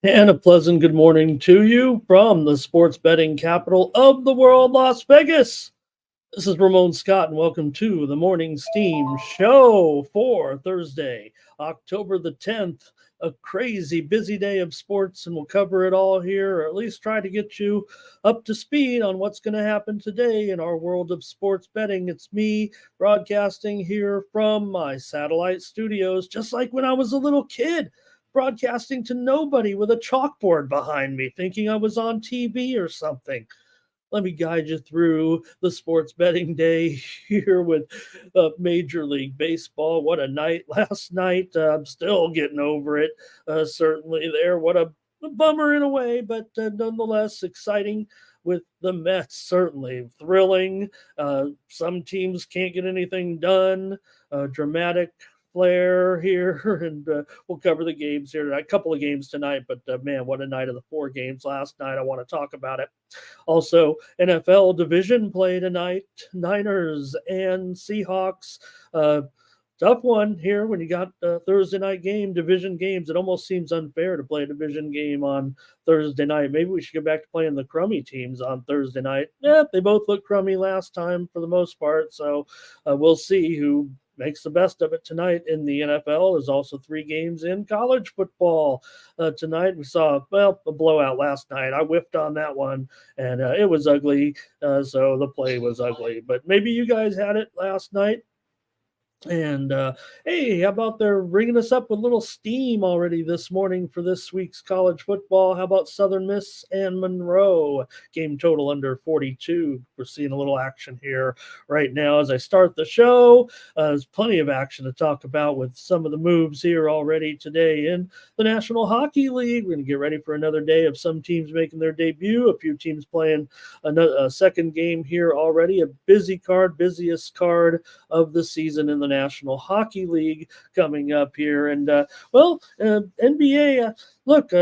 And a pleasant good morning to you from the sports betting capital of the world, Las Vegas. This is Ramon Scott, and welcome to the Morning Steam Show for Thursday, October the 10th. A crazy busy day of sports, and we'll cover it all here, or at least try to get you up to speed on what's going to happen today in our world of sports betting. It's me broadcasting here from my satellite studios, just like when I was a little kid, broadcasting to nobody with a chalkboard behind me, thinking I was on TV or something. Let me guide you through the sports betting day here with Major League Baseball. What a night last night. I'm still getting over it, certainly there. What a bummer in a way, but nonetheless exciting with the Mets, certainly thrilling. Some teams can't get anything done. Dramatic flair here, and we'll cover the games here tonight. A couple of games tonight, but man, what a night of the 4 games last night. I want to talk about it. Also, NFL division play tonight. Niners and Seahawks. Tough one here when you got Thursday night game, division games. It almost seems unfair to play a division game on Thursday night. Maybe we should get back to playing the crummy teams on Thursday night. Yeah, they both looked crummy last time for the most part. So we'll see who makes the best of it tonight in the NFL. There's also 3 games in college football tonight. We saw, a blowout last night. I whiffed on that one, and it was ugly. So the play was ugly. But maybe you guys had it last night. And hey, how about they're bringing us up with a little steam already this morning for this week's college football? How about Southern Miss and Monroe? Game total under 42. We're seeing a little action here right now as I start the show. There's plenty of action to talk about with some of the moves here already today in the National Hockey League. We're going to get ready for another day of some teams making their debut, a few teams playing a second game here already. A busy card, busiest card of the season in the National Hockey League coming up here. And NBA, look,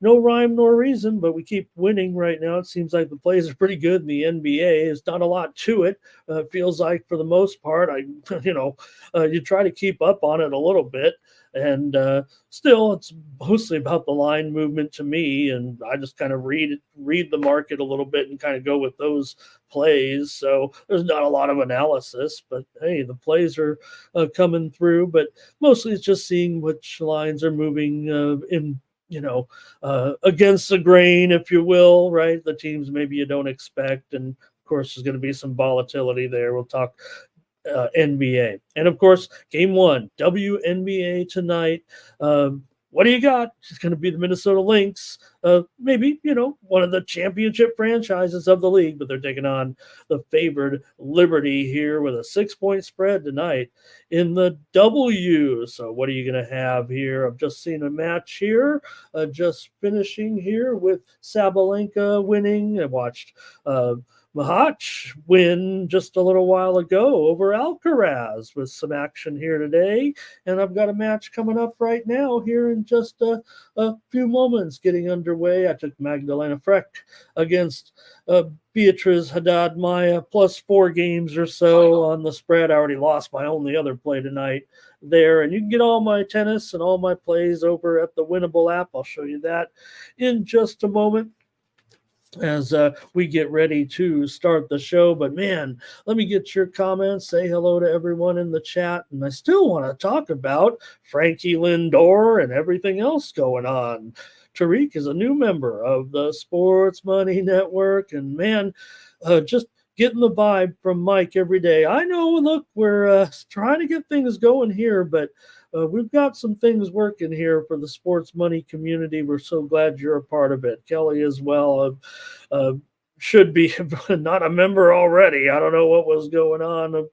no rhyme nor reason, but we keep winning right now. It seems like the plays are pretty good in the NBA. There's not a lot to it. Feels like for the most part, you try to keep up on it a little bit. And still, it's mostly about the line movement to me, and I just kind of read the market a little bit and kind of go with those plays. So there's not a lot of analysis, but hey, the plays are coming through. But mostly it's just seeing which lines are moving against the grain, if you will, right? The teams maybe you don't expect, and of course there's going to be some volatility there. We'll talk NBA. And of course, game 1, WNBA tonight. What do you got? It's going to be the Minnesota Lynx. Maybe, one of the championship franchises of the league, but they're taking on the favored Liberty here with a 6-point spread tonight in the W. So what are you going to have here? I've just seen a match here, just finishing here with Sabalenka winning. I watched Mahach win just a little while ago over Alcaraz with some action here today. And I've got a match coming up right now here in just a few moments, getting underway underway. I took Magdalena Freck against Beatriz Haddad Maya plus 4 games or so on the spread. I already lost my only other play tonight there. And you can get all my tennis and all my plays over at the Winnable app. I'll show you that in just a moment as we get ready to start the show. But man, let me get your comments. Say hello to everyone in the chat. And I still want to talk about Frankie Lindor and everything else going on. Tariq is a new member of the Sports Money Network. And man, just getting the vibe from Mike every day. I know, look, we're trying to get things going here, but we've got some things working here for the sports money community. We're so glad you're a part of it. Kelly as well should be not a member already. I don't know what was going on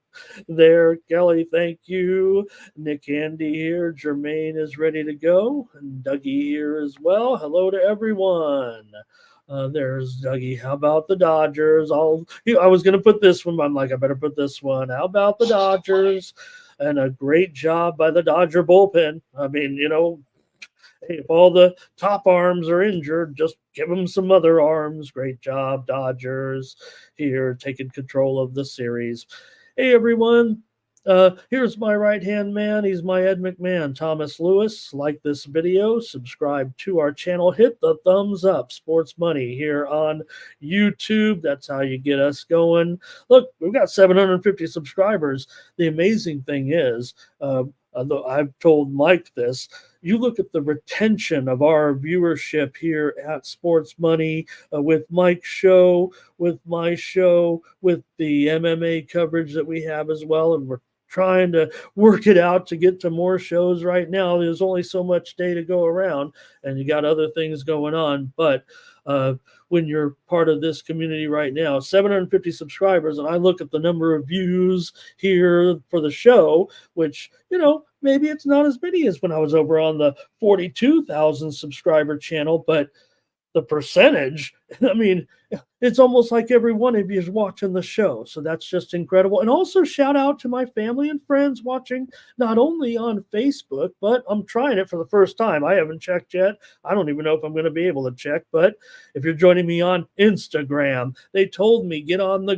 there. Kelly, thank you. Nick Andy here. Jermaine is ready to go. And Dougie here as well. Hello to everyone. There's Dougie. How about the Dodgers? I was going to put this one, but I'm like, I better put this one. How about the Dodgers? And a great job by the Dodger bullpen. I mean, hey, if all the top arms are injured, just give them some other arms. Great job, Dodgers, here taking control of the series. Hey, everyone. Here's my right-hand man. He's my Ed McMahon, Thomas Lewis. Like this video, subscribe to our channel, hit the thumbs up, Sports Money here on YouTube. That's how you get us going. Look, we've got 750 subscribers. The amazing thing is, I've told Mike this, you look at the retention of our viewership here at Sports Money with Mike's show, with my show, with the MMA coverage that we have as well, and we're trying to work it out to get to more shows right now. There's only so much day to go around, and you got other things going on. But when you're part of this community right now, 750 subscribers, and I look at the number of views here for the show, which, maybe it's not as many as when I was over on the 42,000 subscriber channel, but the percentage, I mean, it's almost like every one of you is watching the show. So that's just incredible. And also shout out to my family and friends watching not only on Facebook, but I'm trying it for the first time. I haven't checked yet. I don't even know if I'm going to be able to check. But if you're joining me on Instagram, they told me get on the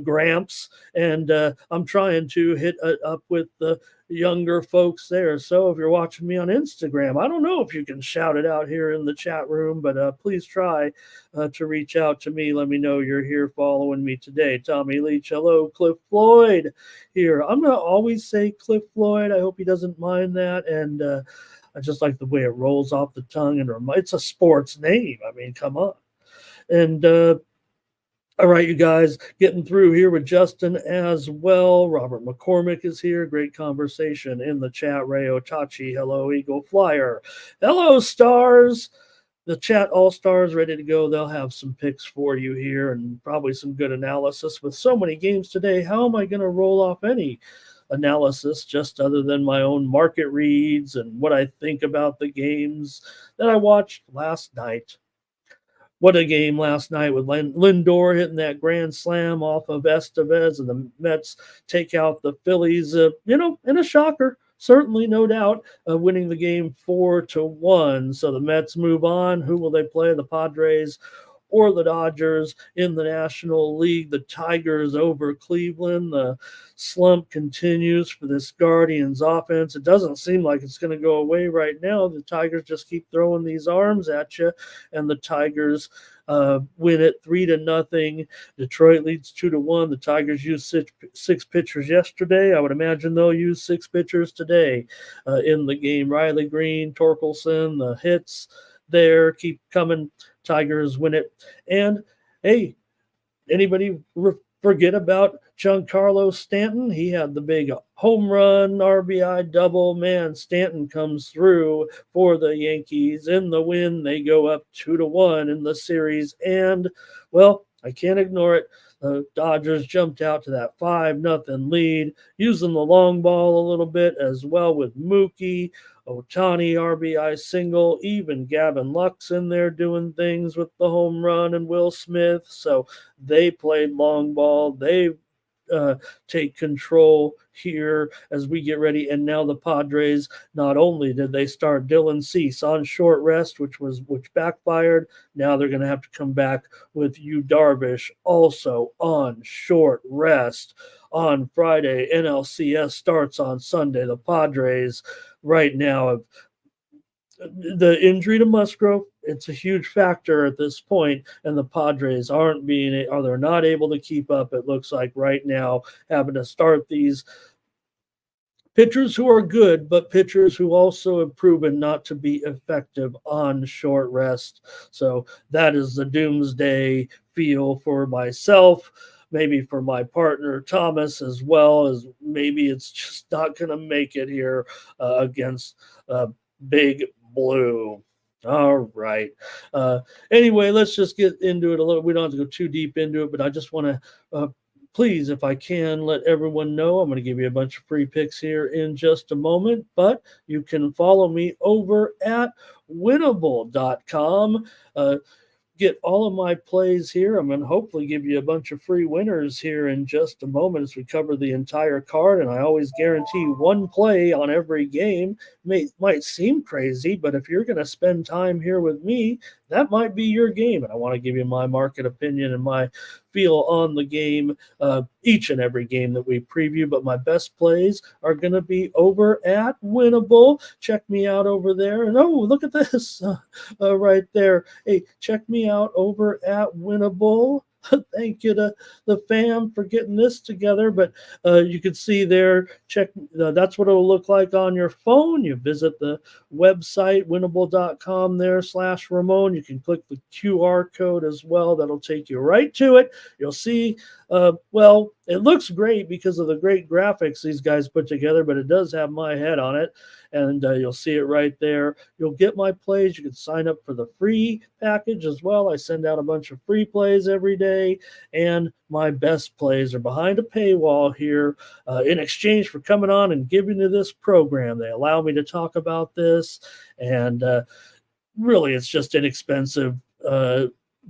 Gramps, and I'm trying to hit up with the younger folks there. So if you're watching me on Instagram, I don't know if you can shout it out here in the chat room, but please try to reach out to me. Let me know you're here following me today. Tommy Leach, hello. Cliff Floyd here. I'm going to always say Cliff Floyd. I hope he doesn't mind that. And I just like the way it rolls off the tongue. And it's a sports name. I mean, come on. And all right, you guys, getting through here with Justin as well. Robert McCormick is here. Great conversation in the chat. Ray Otachi, hello. Eagle Flyer, hello, Stars. The chat all-stars ready to go. They'll have some picks for you here and probably some good analysis. With so many games today, how am I going to roll off any analysis just other than my own market reads and what I think about the games that I watched last night? What a game last night with Lindor hitting that grand slam off of Estevez, and the Mets take out the Phillies, in a shocker. Certainly, no doubt, winning the game 4-1. So the Mets move on. Who will they play? The Padres or the Dodgers in the National League? The Tigers over Cleveland. The slump continues for this Guardians offense. It doesn't seem like it's going to go away right now. The Tigers just keep throwing these arms at you, and the Tigers win it 3-0. Detroit leads 2-1. The Tigers used six pitchers yesterday. I would imagine they'll use 6 pitchers today in the game. Riley Green, Torkelson, the hits there keep coming. Tigers win it. And hey, anybody forget about Giancarlo Stanton? He had the big home run, RBI double. Man, Stanton comes through for the Yankees in the win. They go up 2-1 in the series. And, well, I can't ignore it. The Dodgers jumped out to that 5-0 lead, using the long ball a little bit as well with Mookie, Ohtani RBI single, even Gavin Lux in there doing things with the home run, and Will Smith. So they played long ball. They take control here as we get ready. And now the Padres, not only did they start Dylan Cease on short rest, which backfired, now they're going to have to come back with Yu Darvish also on short rest on Friday. NLCS starts on Sunday. The Padres right now have the injury to Musgrove. It's a huge factor at this point, and the Padres they're not able to keep up. It looks like right now, having to start these pitchers who are good, but pitchers who also have proven not to be effective on short rest. So that is the doomsday feel for myself, maybe for my partner Thomas, as well as maybe it's just not going to make it here against Big Blue. All right. Anyway, let's just get into it a little. We don't have to go too deep into it, but I just want to please, if I can, let everyone know I'm going to give you a bunch of free picks here in just a moment, but you can follow me over at winnable.com. Get all of my plays here. I'm going to hopefully give you a bunch of free winners here in just a moment as we cover the entire card. And I always guarantee one play on every game. Might seem crazy, but if you're going to spend time here with me, that might be your game. And I want to give you my market opinion and my feel on the game, each and every game that we preview. But my best plays are going to be over at Winnable. Check me out over there. And oh, look at this right there. Hey, check me out over at Winnable. Thank you to the fam for getting this together. But you can see there, that's what it'll look like on your phone. You visit the website, winnable.com /Ramon. You can click the QR code as well. That'll take you right to it. You'll see, it looks great because of the great graphics these guys put together, but it does have my head on it. And you'll see it right there. You'll get my plays. You can sign up for the free package as well. I send out a bunch of free plays every day, and my best plays are behind a paywall here in exchange for coming on and giving you this program. They allow me to talk about this, and really it's just inexpensive.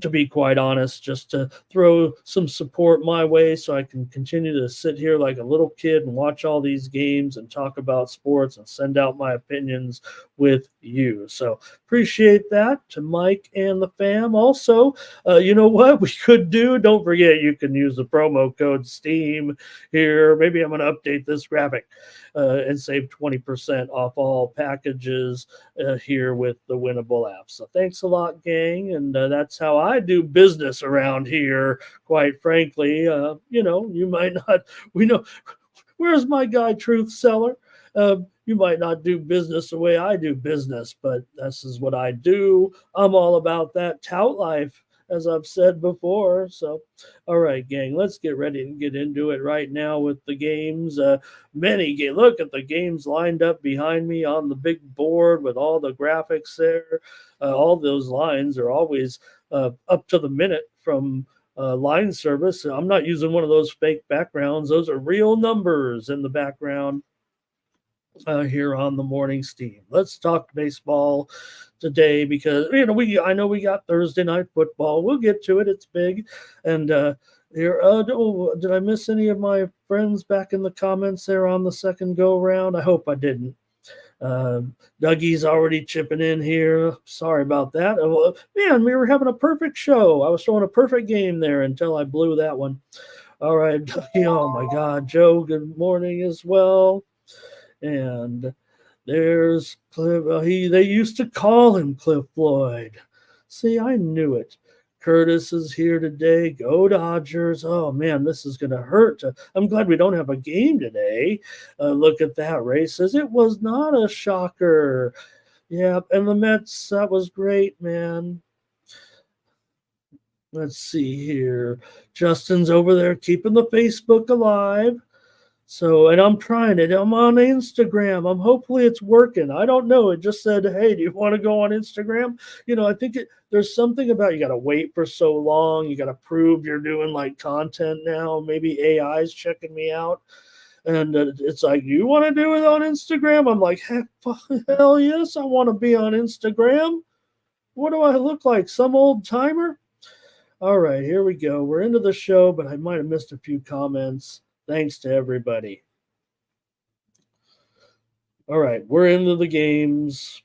To be quite honest, just to throw some support my way so I can continue to sit here like a little kid and watch all these games and talk about sports and send out my opinions with you. So appreciate that to Mike and the fam. Also, you know what we could do? Don't forget you can use the promo code STEAM here. Maybe I'm going to update this graphic and save 20% off all packages here with the Winnable app. So thanks a lot, gang. And that's how I do business around here, quite frankly. You might not, where's my guy, Truth Seller? You might not do business the way I do business, but this is what I do. I'm all about that tout life, as I've said before. So, all right, gang, let's get ready and get into it right now with the games. Look at the games lined up behind me on the big board with all the graphics there. All those lines are always up to the minute from line service. I'm not using one of those fake backgrounds. Those are real numbers in the background here on the Morning Steam. Let's talk baseball today because I know we got Thursday night football. We'll get to it. It's big. And here, did I miss any of my friends back in the comments there on the second go round? I hope I didn't. Dougie's already chipping in here. Sorry about that. Man, we were having a perfect show. I was throwing a perfect game there until I blew that one. All right, Dougie. Oh my God, Joe. Good morning as well. And there's Cliff. They used to call him Cliff Floyd. See, I knew it. Curtis is here today. Go Dodgers. Oh, man, this is going to hurt. I'm glad we don't have a game today. Look at that. Ray says it was not a shocker. Yeah, and the Mets, that was great, man. Let's see here. Justin's over there keeping the Facebook alive. So, and I'm trying it. I'm on Instagram. Hopefully it's working. I don't know. It just said, hey, do you want to go on Instagram? I think there's something about you got to wait for so long. You got to prove you're doing like content now. Maybe AI's checking me out. And it's like, you want to do it on Instagram? I'm like, hell yes, I want to be on Instagram. What do I look like? Some old timer? All right, here we go. We're into the show, but I might have missed a few comments. Thanks to everybody. All right, we're into the games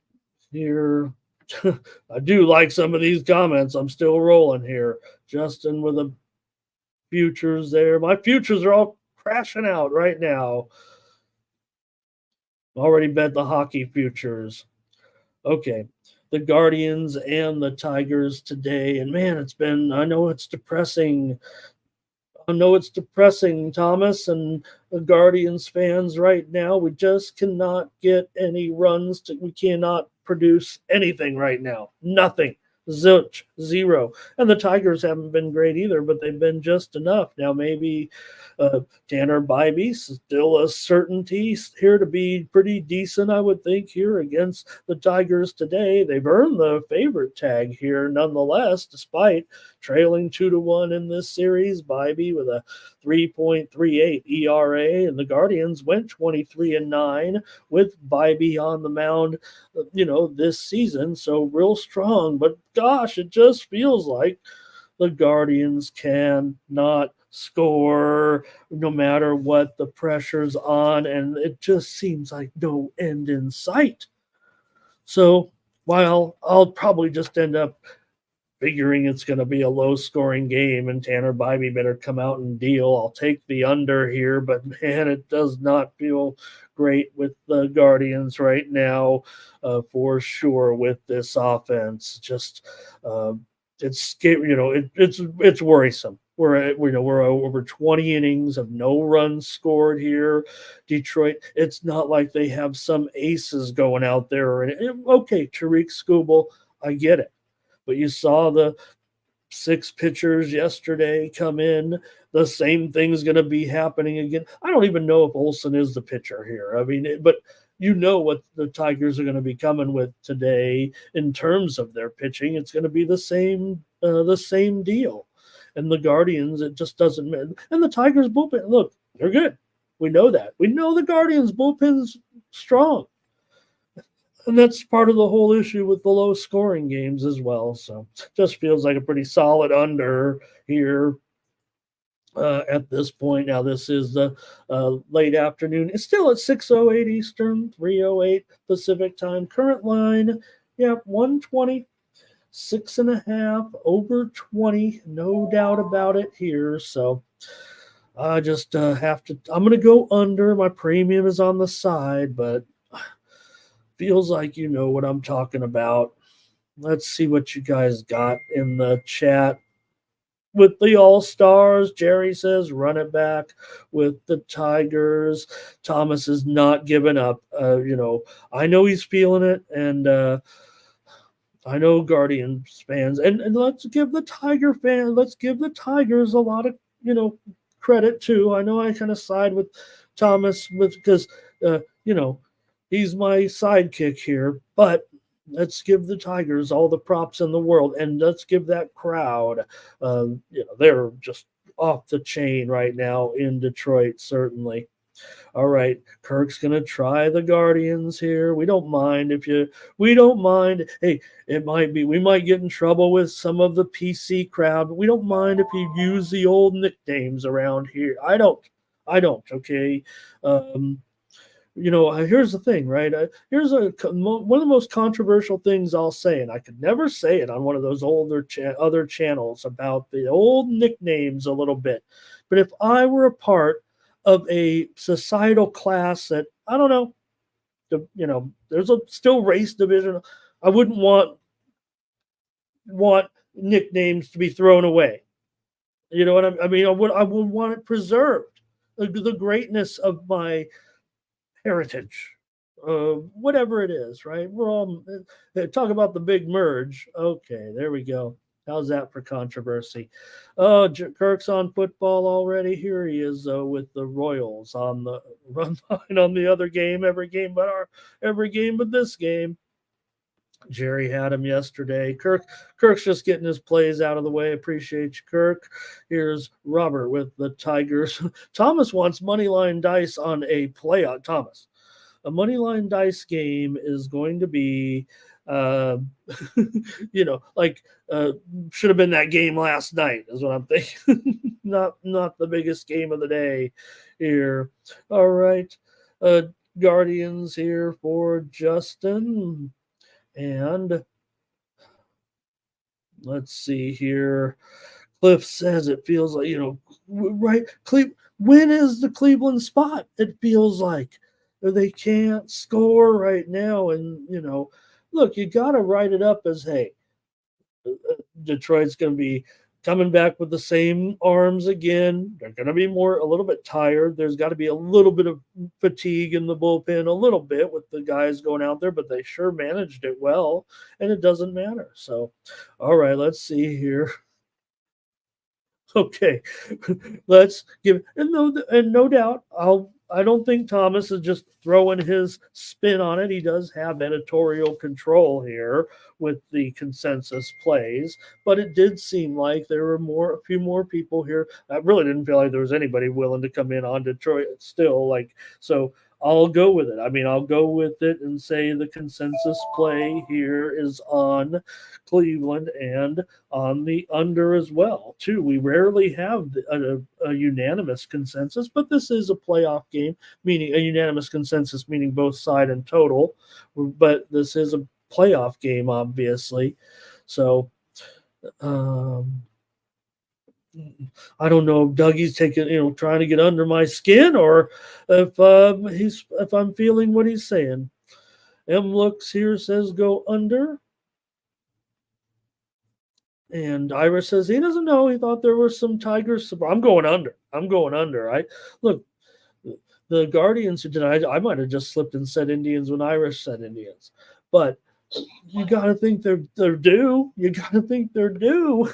here. I do like some of these comments. I'm still rolling here. Justin with the futures there. My futures are all crashing out right now. Already bet the hockey futures. Okay. The Guardians and the Tigers today. And man, I know it's depressing. I know it's depressing, Thomas, and the Guardians fans right now. We just cannot get any runs. We cannot produce anything right now. Nothing. Zilch. Zero. And the Tigers haven't been great either, but they've been just enough. Now, maybe Tanner Bybee, still a certainty here to be pretty decent, I would think, here against the Tigers today. They've earned the favorite tag here nonetheless, despite trailing 2-1 in this series. Bybee with a 3.38 ERA, and the Guardians went 23-9 with Bybee on the mound, this season. So real strong, but gosh, it just feels like the Guardians cannot score no matter what the pressure's on, and it just seems like no end in sight. So while I'll probably just end up figuring it's going to be a low-scoring game and Tanner Bybee better come out and deal, I'll take the under here, but man, it does not feel great with the Guardians right now, for sure, with this offense. Just it's scary, it's worrisome. We're over 20 innings of no runs scored here. Detroit, it's not like they have some aces going out there. Okay, Tariq Skubal, I get it. But you saw the 6 pitchers yesterday come in. The same thing's going to be happening again. I don't even know if Olsen is the pitcher here. I mean, but what the Tigers are going to be coming with today in terms of their pitching. It's going to be the same deal. And the Guardians, it just doesn't matter. And the Tigers bullpen, look, they're good. We know that. We know the Guardians bullpen's strong. And that's part of the whole issue with the low scoring games as well. So just feels like a pretty solid under here at this point. Now, this is the late afternoon. It's still at 6:08 Eastern, 3:08 Pacific time. Current line, 120, 6.5, over 20. No doubt about it here. So I just I'm going to go under. My premium is on the side, but feels like you know what I'm talking about. Let's see what you guys got in the chat. With the All-Stars, Jerry says, run it back with the Tigers. Thomas is not giving up. I know he's feeling it, and I know Guardians fans. And let's give the Tigers a lot of, credit too. I know I kind of side with Thomas because, he's my sidekick here, but let's give the Tigers all the props in the world, and let's give that crowd, they're just off the chain right now in Detroit, certainly. All right, Kirk's gonna try the Guardians here. We don't mind. Hey, we might get in trouble with some of the PC crowd, but we don't mind if you use the old nicknames around here. I don't. Okay. Here's the thing, right? Here's one of the most controversial things I'll say, and I could never say it on one of those other channels about the old nicknames a little bit. But if I were a part of a societal class that, I don't know, there's still race division, I wouldn't want nicknames to be thrown away. You know what I mean? I would want it preserved. The greatness of my heritage, whatever it is, right? We're all talk about the big merge. Okay, there we go. How's that for controversy? Kirk's on football already. Here he is with the Royals on the run line on the other game. Every game but this game. Jerry had him yesterday. Kirk's just getting his plays out of the way. Appreciate you, Kirk. Here's Robert with the Tigers. Thomas wants money line dice on a playoff. Thomas, a money line dice game is going to be Uh, like should have been that game last night is what I'm thinking. Not the biggest game of the day here. All right, uh, Guardians here for Justin, and let's see here. Cliff says it feels like, right? When is the Cleveland spot? It feels like they can't score right now. And, look, you got to write it up as, hey, Detroit's going to be coming back with the same arms again. They're going to be a little bit tired. There's got to be a little bit of fatigue in the bullpen, a little bit with the guys going out there, but they sure managed it well, and it doesn't matter. So, all right, let's see here. Okay, let's give and no doubt I don't think Thomas is just throwing his spin on it. He does have editorial control here with the consensus plays, but it did seem like there were a few more people here. I really didn't feel like there was anybody willing to come in on Detroit still. So I'll go with it. I mean, I'll go with it and say the consensus play here is on Cleveland and on the under as well. Too, we rarely have a unanimous consensus, but this is a playoff game, meaning a unanimous consensus, meaning both side and total. But this is a playoff game, obviously. So, I don't know if Dougie's taking, trying to get under my skin, or if I'm feeling what he's saying. M looks here, says go under. And Ira says he doesn't know. He thought there were some Tigers. I'm going under. I look, the Guardians who did. I might have just slipped and said Indians when Irish said Indians, but you got to think they're due. You got to think they're due.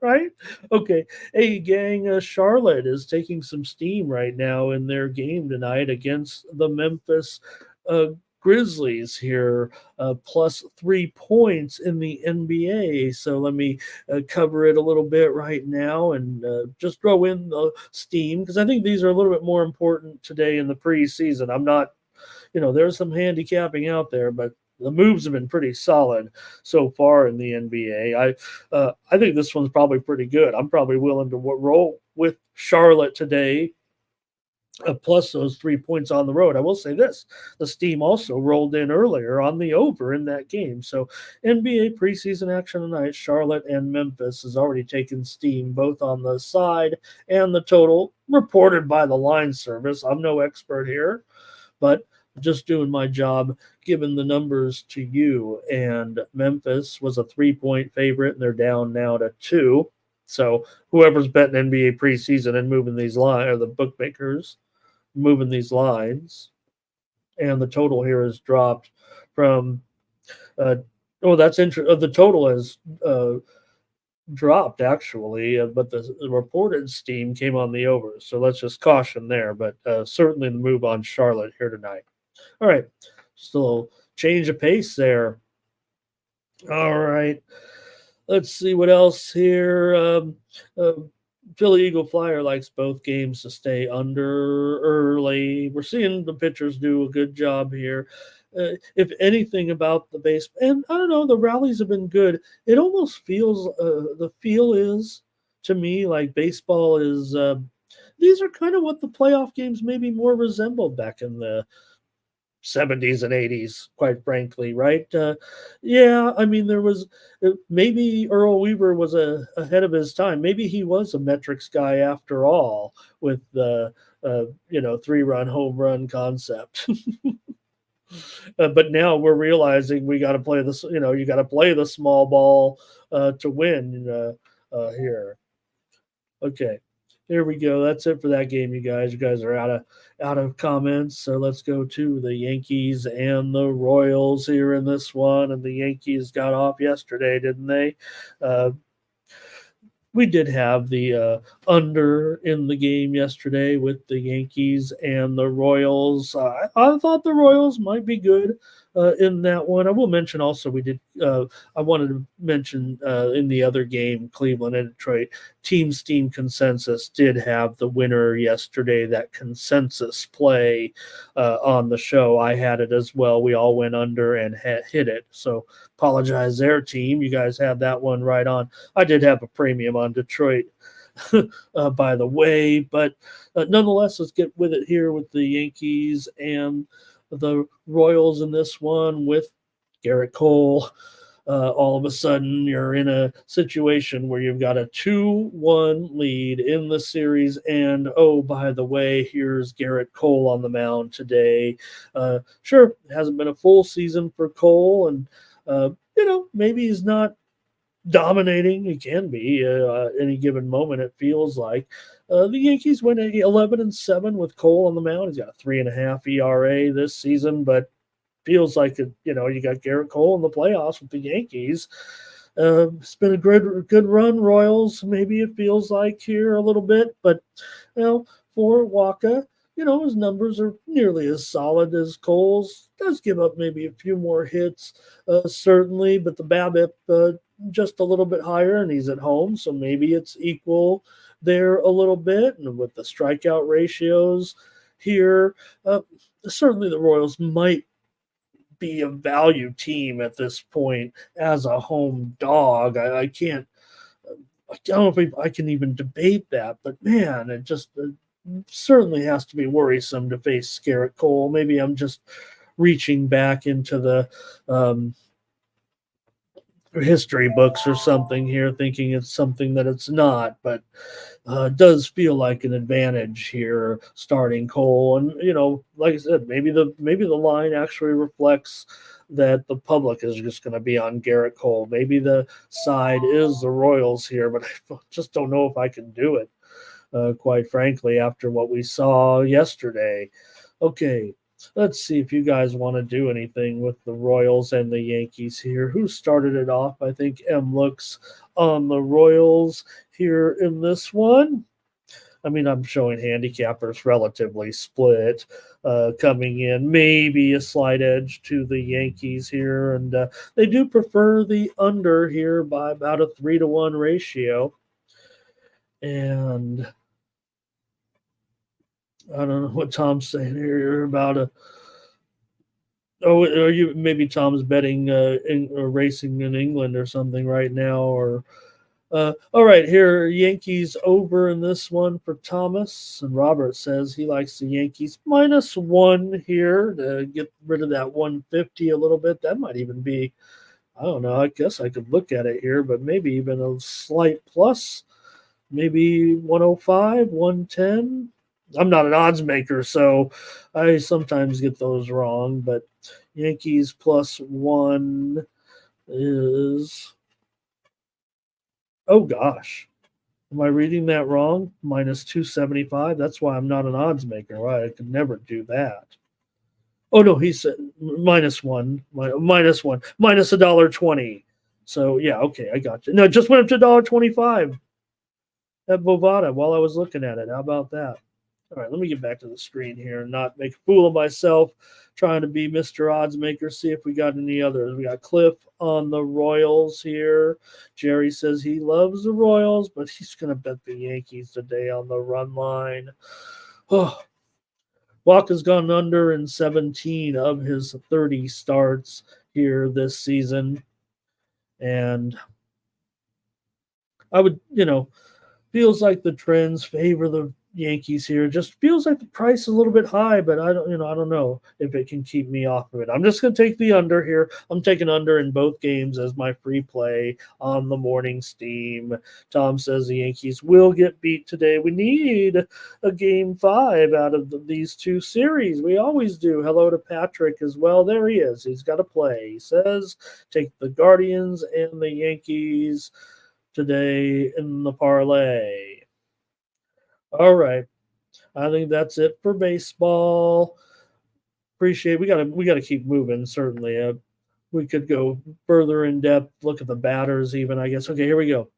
Right? Okay. Hey, gang, Charlotte is taking some steam right now in their game tonight against the Memphis Grizzlies here, plus 3 points in the NBA. So let me cover it a little bit right now and just throw in the steam because I think these are a little bit more important today in the preseason. I'm not, there's some handicapping out there, but the moves have been pretty solid so far in the NBA. I think this one's probably pretty good. I'm probably willing to roll with Charlotte today, plus those 3 points on the road. I will say this: the steam also rolled in earlier on the over in that game. So NBA preseason action tonight: Charlotte and Memphis has already taken steam, both on the side and the total, reported by the line service. I'm no expert here, but just doing my job, giving the numbers to you. And Memphis was a 3-point favorite, and they're down now to 2. So whoever's betting NBA preseason and moving these lines, or the bookmakers moving these lines, and the total here has dropped from. That's interesting. The total has dropped actually, but the reported steam came on the over. So let's just caution there. But certainly the move on Charlotte here tonight. All right, just a little change of pace there. All right, let's see what else here. Philly Eagle Flyer likes both games to stay under early. We're seeing the pitchers do a good job here. If anything about the base, and I don't know, the rallies have been good. It almost feels, the feel is to me like baseball is, these are kind of what the playoff games maybe more resembled back in the 70s and 80s, quite frankly, right? Yeah, I mean, there was maybe Earl Weaver was ahead of his time. Maybe he was a metrics guy after all with the 3-run home run concept. But now we're realizing we got to play this. You got to play the small ball to win here. Okay. Here we go. That's it for that game, you guys. You guys are out of comments. So let's go to the Yankees and the Royals here in this one. And the Yankees got off yesterday, didn't they? We did have the under in the game yesterday with the Yankees and the Royals. I thought the Royals might be good in that one. I will mention also we did I wanted to mention in the other game, Cleveland and Detroit, Team Steam Consensus did have the winner yesterday. That consensus play on the show, I had it as well. We all went under and hit it. So apologize there, team. You guys had that one right on. I did have a premium on Detroit. By the way, but nonetheless, let's get with it here with the Yankees and the Royals in this one with Garrett Cole. All of a sudden, you're in a situation where you've got a 2-1 lead in the series. And oh, by the way, here's Garrett Cole on the mound today. Sure, it hasn't been a full season for Cole, and maybe he's not dominating. He can be any given moment. It feels like the Yankees went 11-7 with Cole on the mound. He's got a 3.5 ERA this season, but feels like you got Garrett Cole in the playoffs with the Yankees. It's been a good run, Royals. Maybe it feels like here a little bit, but for Waka, his numbers are nearly as solid as Cole's. Does give up maybe a few more hits, certainly, but the BABIP just a little bit higher, and he's at home, so maybe it's equal there a little bit. And with the strikeout ratios here, certainly the Royals might be a value team at this point as a home dog. I can't. I don't know if I can even debate that, but man, it just certainly has to be worrisome to face Garrett Cole. Maybe I'm just reaching back into the history books or something here, thinking it's something that it's not, but it does feel like an advantage here starting Cole. And like I said, maybe the line actually reflects that the public is just going to be on Garrett Cole. Maybe the side is the Royals here, but I just don't know if I can do it, quite frankly, after what we saw yesterday. Okay, let's see if you guys want to do anything with the Royals and the Yankees here. Who started it off? I think M looks on the Royals here in this one. I mean, I'm showing handicappers relatively split, coming in, maybe a slight edge to the Yankees here. And they do prefer the under here by about a 3-1 ratio. And I don't know what Tom's saying here about a. Oh, are you maybe Tom's betting racing in England or something right now? Or all right, here Yankees over in this one for Thomas, and Robert says he likes the Yankees -1 here to get rid of that 150 a little bit. That might even be, I don't know. I guess I could look at it here, but maybe even a slight plus, maybe 105, 110. I'm not an odds maker, so I sometimes get those wrong, but Yankees +1 is, oh gosh, am I reading that wrong? -275. That's why I'm not an odds maker. Right? I could never do that. Oh no, he said -1, -1, minus $1.20. So yeah, okay, I got you. No, it just went up to $1.25 at Bovada while I was looking at it. How about that? All right, let me get back to the screen here and not make a fool of myself trying to be Mr. Odds Maker. See if we got any others. We got Cliff on the Royals here. Jerry says he loves the Royals, but he's going to bet the Yankees today on the run line. Oh, Walker's gone under in 17 of his 30 starts here this season. And I would, feels like the trends favor the Yankees here. Just feels like the price is a little bit high, but I don't know if it can keep me off of it. I'm just going to take the under here. I'm taking under in both games as my free play on the morning steam. Tom says the Yankees will get beat today. We need a game 5 out of these two series. We always do. Hello to Patrick as well. There he is. He's got to play. He says take the Guardians and the Yankees today in the parlay. All right. I think that's it for baseball. Appreciate we gotta keep moving, certainly. We could go further in depth, look at the batters even, I guess. Okay, here we go.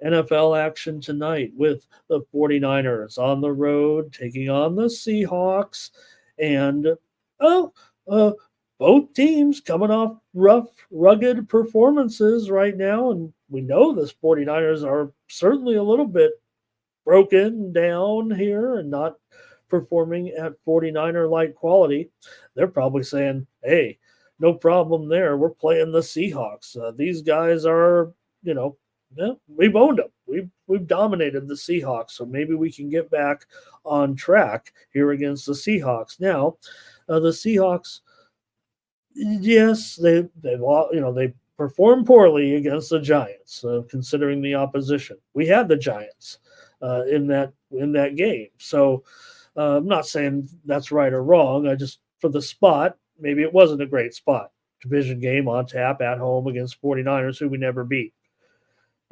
NFL action tonight with the 49ers on the road taking on the Seahawks. And both teams coming off rough, rugged performances right now. And we know the 49ers are certainly a little bit broken down here and not performing at 49er like quality. They're probably saying, hey, no problem there. We're playing the Seahawks. These guys are, you know, yeah, we've owned them. We've dominated the Seahawks, so maybe we can get back on track here against the Seahawks. Now, the Seahawks, yes, they performed poorly against the Giants, considering the opposition. We had the Giants in that game, so I'm not saying that's right or wrong. I just for the spot, maybe it wasn't a great spot. Division game on tap at home against 49ers, who we never beat.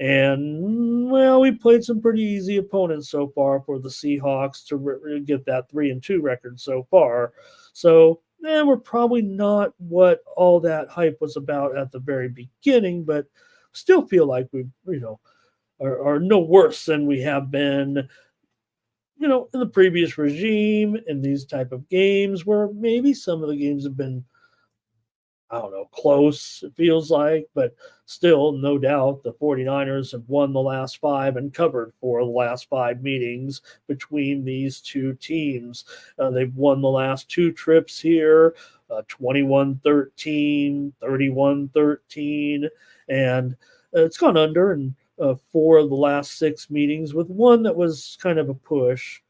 And well, we played some pretty easy opponents so far for the Seahawks to get that 3-2 record so far. So we're probably not what all that hype was about at the very beginning, but still feel like we, are no worse than we have been, in the previous regime in these type of games where maybe some of the games have been, I don't know, close, it feels like, but still, no doubt, the 49ers have won the last five and covered for the last five meetings between these two teams. They've won the last two trips here, 21-13, 31-13, and it's gone under in four of the last six meetings, with one that was kind of a push.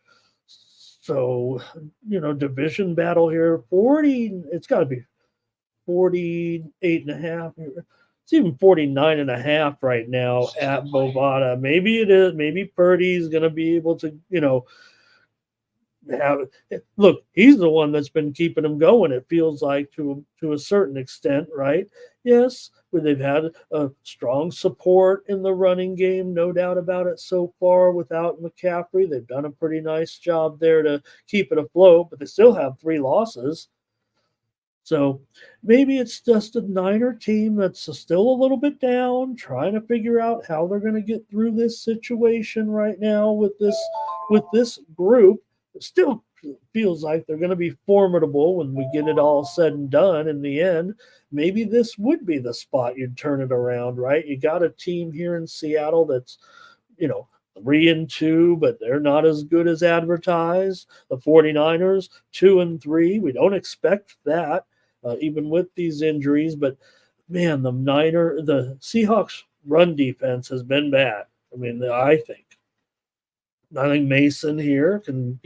So, division battle here, 40, it's got to be 48 and a half. It's even 49 and a half right now at Bovada. Maybe it is. Maybe Purdy's going to be able to, have look. He's the one that's been keeping them going. It feels like to a certain extent, right? Yes, where they've had a strong support in the running game, no doubt about it. So far, without McCaffrey, they've done a pretty nice job there to keep it afloat. But they still have three losses. So maybe it's just a Niner team that's still a little bit down, trying to figure out how they're going to get through this situation right now with this group. It still feels like they're going to be formidable when we get it all said and done in the end. Maybe this would be the spot you'd turn it around, right? You got a team here in Seattle that's, 3-2, but they're not as good as advertised. The 49ers, 2-3. We don't expect that. Even with these injuries. But man, the Seahawks run defense has been bad. I mean, I think Mason here can,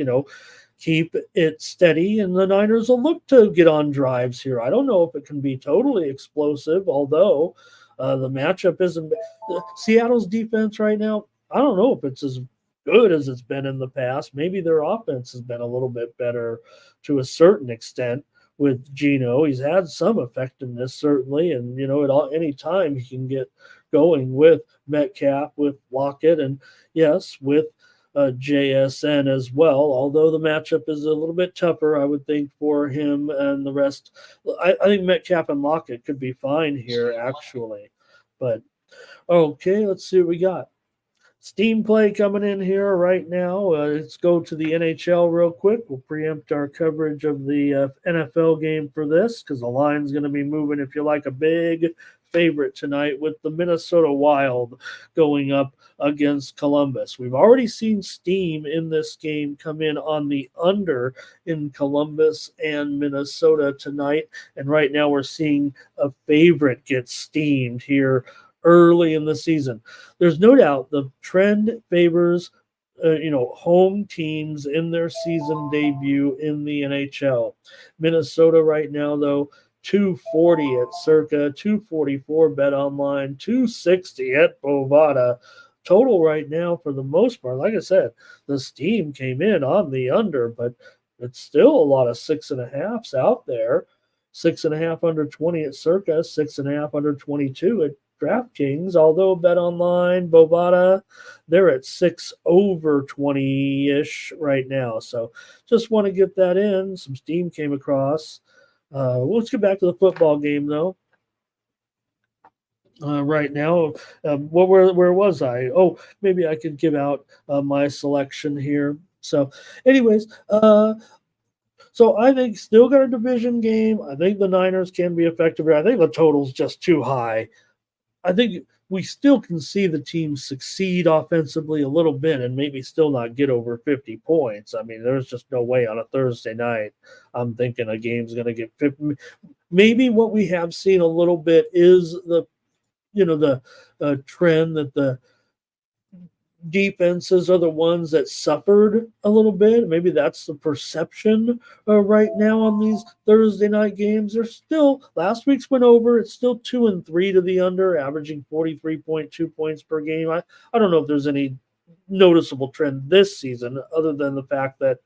keep it steady, and the Niners will look to get on drives here. I don't know if it can be totally explosive, although the matchup isn't. Seattle's defense right now, I don't know if it's as good as it's been in the past. Maybe their offense has been a little bit better to a certain extent with Geno. He's had some effectiveness, certainly, and at any time he can get going with Metcalf, with Lockett, and yes, with JSN as well. Although the matchup is a little bit tougher, I would think, for him and the rest. I think Metcalf and Lockett could be fine here, actually. But okay, let's see what we got. Steam play coming in here right now. Let's go to the NHL real quick. We'll preempt our coverage of the NFL game for this because the line's going to be moving, if you like, a big favorite tonight with the Minnesota Wild going up against Columbus. We've already seen steam in this game come in on the under in Columbus and Minnesota tonight. And right now we're seeing a favorite get steamed here early in the season. There's no doubt the trend favors home teams in their season debut in the NHL. Minnesota right now, though, 240 at Circa, 244 Bet Online, 260 at Bovada. Total right now, for the most part, like I said, the steam came in on the under, but it's still a lot of 6.5s out there. 6.5 under 20 at Circa, 6.5 under 22 at DraftKings, although Bet Online, Bovada, they're at 6 over 20-ish right now. So just want to get that in. Some steam came across. Let's get back to the football game, though. Right now, where was I? Oh, maybe I could give out my selection here. So anyways, So I think still got a division game. I think the Niners can be effective here. I think the total's just too high. I think we still can see the team succeed offensively a little bit and maybe still not get over 50 points. I mean, there's just no way on a Thursday night. I'm thinking a game's going to get 50. Maybe what we have seen a little bit is the trend that the defenses are the ones that suffered a little bit. Maybe that's the perception right now on these Thursday night games. They're still last week's went over. It's still 2-3 to the under, averaging 43.2 points per game. I don't know if there's any noticeable trend this season other than the fact that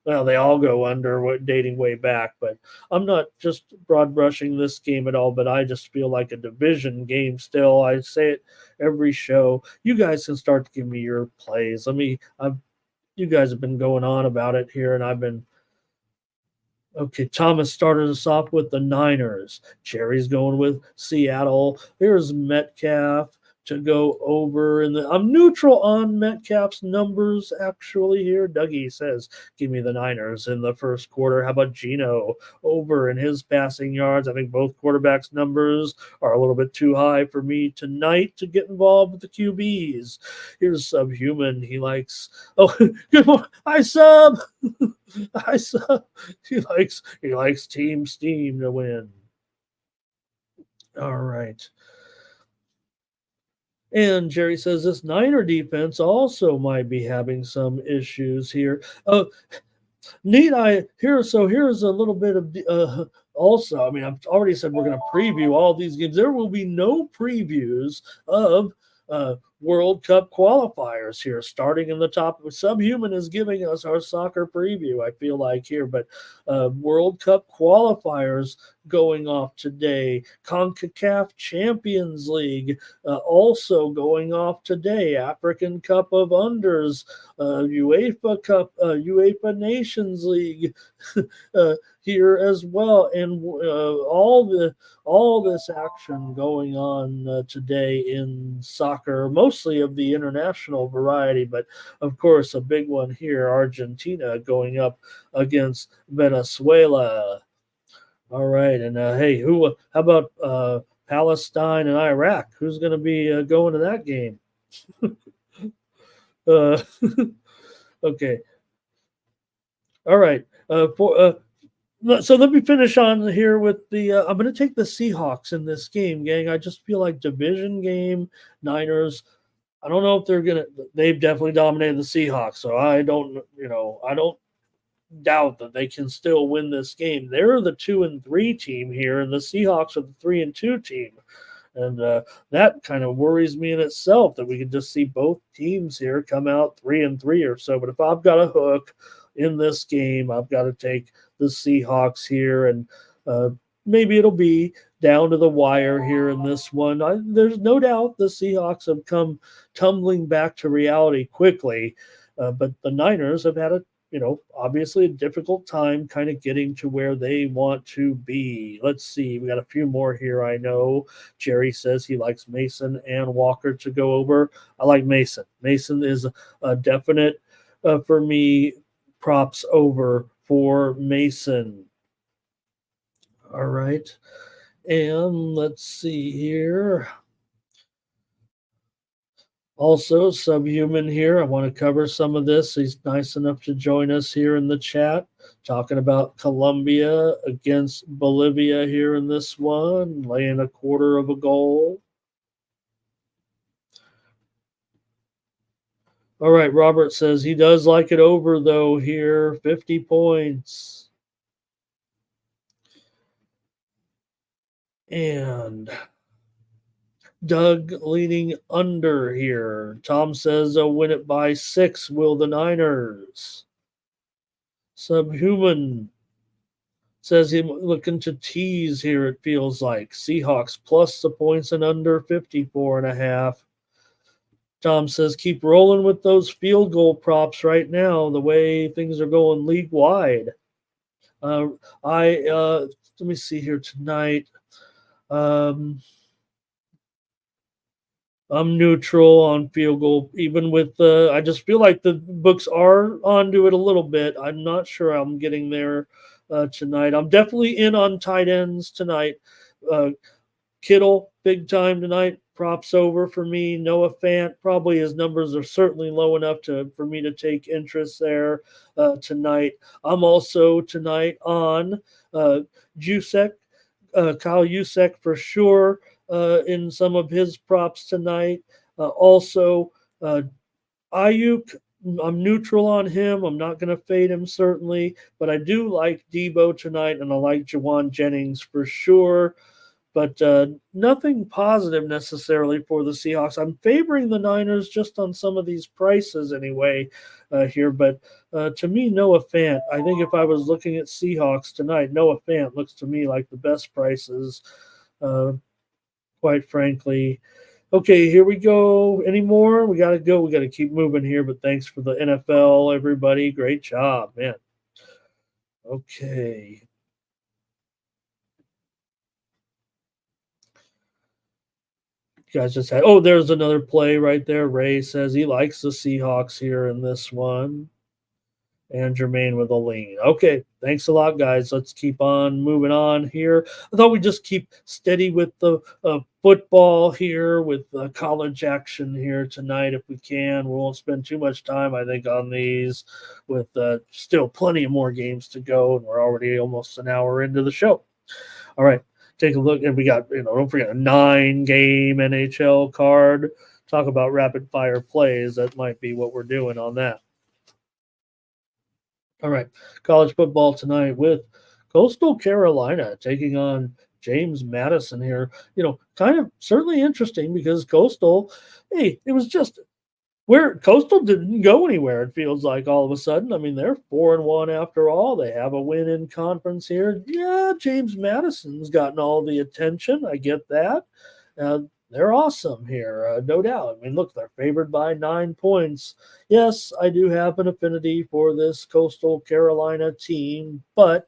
they all go under dating way back. But I'm not just broad brushing this game at all, but I just feel like a division game still. I say it every show. You guys can start to give me your plays. You guys have been going on about it here, and I've been okay. Thomas started us off with the Niners. Jerry's going with Seattle. Here's Metcalf to go over. And I'm neutral on Metcalf's numbers, actually, here. Dougie says, give me the Niners in the first quarter. How about Geno over in his passing yards? I think both quarterbacks' numbers are a little bit too high for me tonight to get involved with the QBs. Here's Subhuman. He likes, good morning. Hi, Sub. Hi, Sub. He likes Team Steam to win. All right. And Jerry says this Niner defense also might be having some issues here. Here's a little bit of also. I mean, I've already said we're going to preview all these games. There will be no previews of World Cup qualifiers here, starting in the top. Subhuman is giving us our soccer preview, I feel like, here, but World Cup qualifiers going off today. CONCACAF Champions League also going off today. African Cup of Unders, UEFA Cup, UEFA Nations League here as well, and all this action going on today in soccer, mostly of the international variety, but of course a big one here, Argentina going up against Venezuela. All right, and hey, how about Palestine and Iraq? Who's going to be going to that game? Okay. All right. So let me finish on here with the. I'm going to take the Seahawks in this game, gang. I just feel like division game, Niners. I don't know if they're gonna. They've definitely dominated the Seahawks, so I don't doubt that they can still win this game. They're the 2-3 team here, and the Seahawks are the 3-2 team. And that kind of worries me in itself that we could just see both teams here come out 3-3 or so. But if I've got a hook in this game, I've got to take the Seahawks here, and maybe it'll be down to the wire here in this one. There's no doubt the Seahawks have come tumbling back to reality quickly, but the Niners have had obviously a difficult time kind of getting to where they want to be. Let's see. We got a few more here. I know Jerry says he likes Mason and Walker to go over. I like Mason. Mason is a definite, for me, props over for Mason. All right. And let's see here. Also, Subhuman here. I want to cover some of this. He's nice enough to join us here in the chat, talking about Colombia against Bolivia here in this one, laying a quarter of a goal. All right, Robert says he does like it over, though, here, 50 points. And Doug leaning under here. Tom says they'll win it by 6. Will the Niners? Subhuman says he's looking to tease here, it feels like. Seahawks plus the points and under 54.5. Tom says keep rolling with those field goal props right now, the way things are going league wide. Let me see here tonight. I'm neutral on field goal, even with I just feel like the books are onto it a little bit. I'm not sure I'm getting there tonight. I'm definitely in on tight ends tonight. Uh, Kittle, big time tonight. Props over for me. Noah Fant, probably his numbers are certainly low enough for me to take interest there tonight. I'm also tonight on Jusek, Kyle Jusek for sure in some of his props tonight. Also, uh, Ayuk, I'm neutral on him. I'm not going to fade him certainly, but I do like Debo tonight, and I like Jawan Jennings for sure. But nothing positive necessarily for the Seahawks. I'm favoring the Niners just on some of these prices anyway here. But to me, Noah Fant, I think if I was looking at Seahawks tonight, Noah Fant looks to me like the best prices, uh, quite frankly. Okay, here we go. Any more? We got to go. We got to keep moving here. But thanks for the NFL, everybody. Great job, man. Okay. You guys just had, oh, there's another play right there. Ray says he likes the Seahawks here in this one. And Jermaine with a lean. Okay, thanks a lot, guys. Let's keep on moving on here. I thought we'd just keep steady with the football here, with college action here tonight if we can. We won't spend too much time, I think, on these, with still plenty of more games to go, and we're already almost an hour into the show. All right, take a look. And we got, don't forget, a 9-game NHL card. Talk about rapid fire plays. That might be what we're doing on that. All right, college football tonight with Coastal Carolina taking on James Madison here. Kind of certainly interesting because Coastal, hey, it was just where Coastal didn't go anywhere. It feels like all of a sudden. I mean, they're 4-1 after all. They have a win in conference here. Yeah, James Madison's gotten all the attention. I get that. They're awesome here, no doubt. I mean, look, they're favored by 9 points. Yes, I do have an affinity for this Coastal Carolina team, but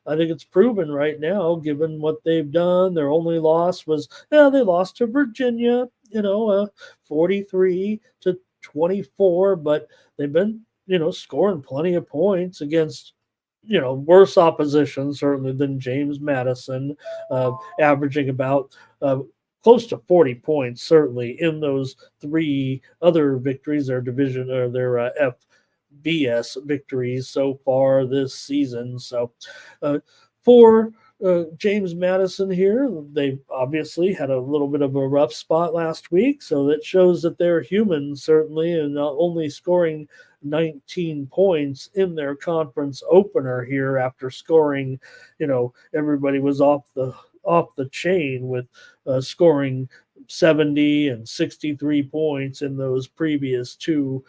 I think it's proven right now, given what they've done. Their only loss was, they lost to Virginia, 43-24, but they've been, scoring plenty of points against, worse opposition, certainly, than James Madison, averaging about close to 40 points, certainly, in those 3 other victories, their division or their FBS victories so far this season. So, for James Madison here, they obviously had a little bit of a rough spot last week, so that shows that they're human, certainly, and not only scoring 19 points in their conference opener here after scoring, everybody was off the chain with scoring 70 and 63 points in those previous 2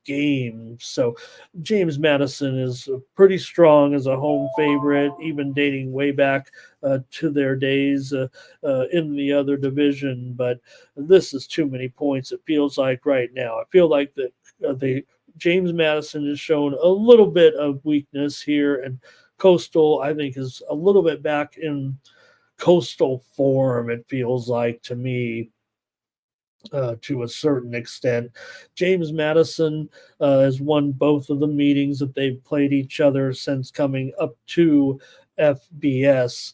games. So James Madison is pretty strong as a home favorite, even dating way back to their days in the other division. But this is too many points, it feels like right now. I feel like that James Madison has shown a little bit of weakness here, and Coastal, I think, is a little bit back in Coastal form, it feels like to me, to a certain extent. James Madison has won both of the meetings that they've played each other since coming up to FBS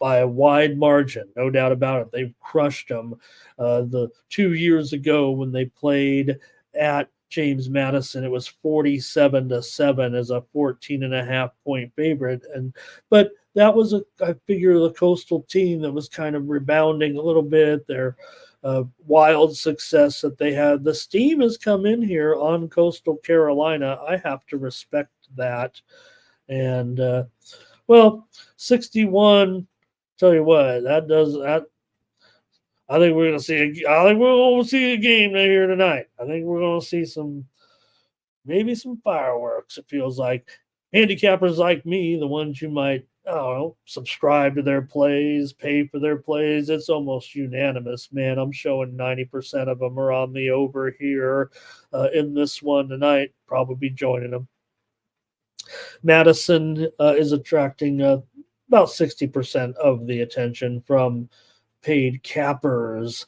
by a wide margin, no doubt about it. They've crushed them. The 2 years ago when they played at James Madison, it was 47-7 as a 14.5-point favorite, but that was I figure, the Coastal team that was kind of rebounding a little bit. Their wild success that they had. The steam has come in here on Coastal Carolina. I have to respect that. And 61. Tell you what, that does that. I think we're going to see. I think we're going to see a game here tonight. I think we're going to see maybe some fireworks. It feels like handicappers like me, the ones you might, I don't know, subscribe to their plays, pay for their plays. It's almost unanimous, man. I'm showing 90% of them are on the over here in this one tonight. Probably joining them. Madison is attracting about 60% of the attention from paid cappers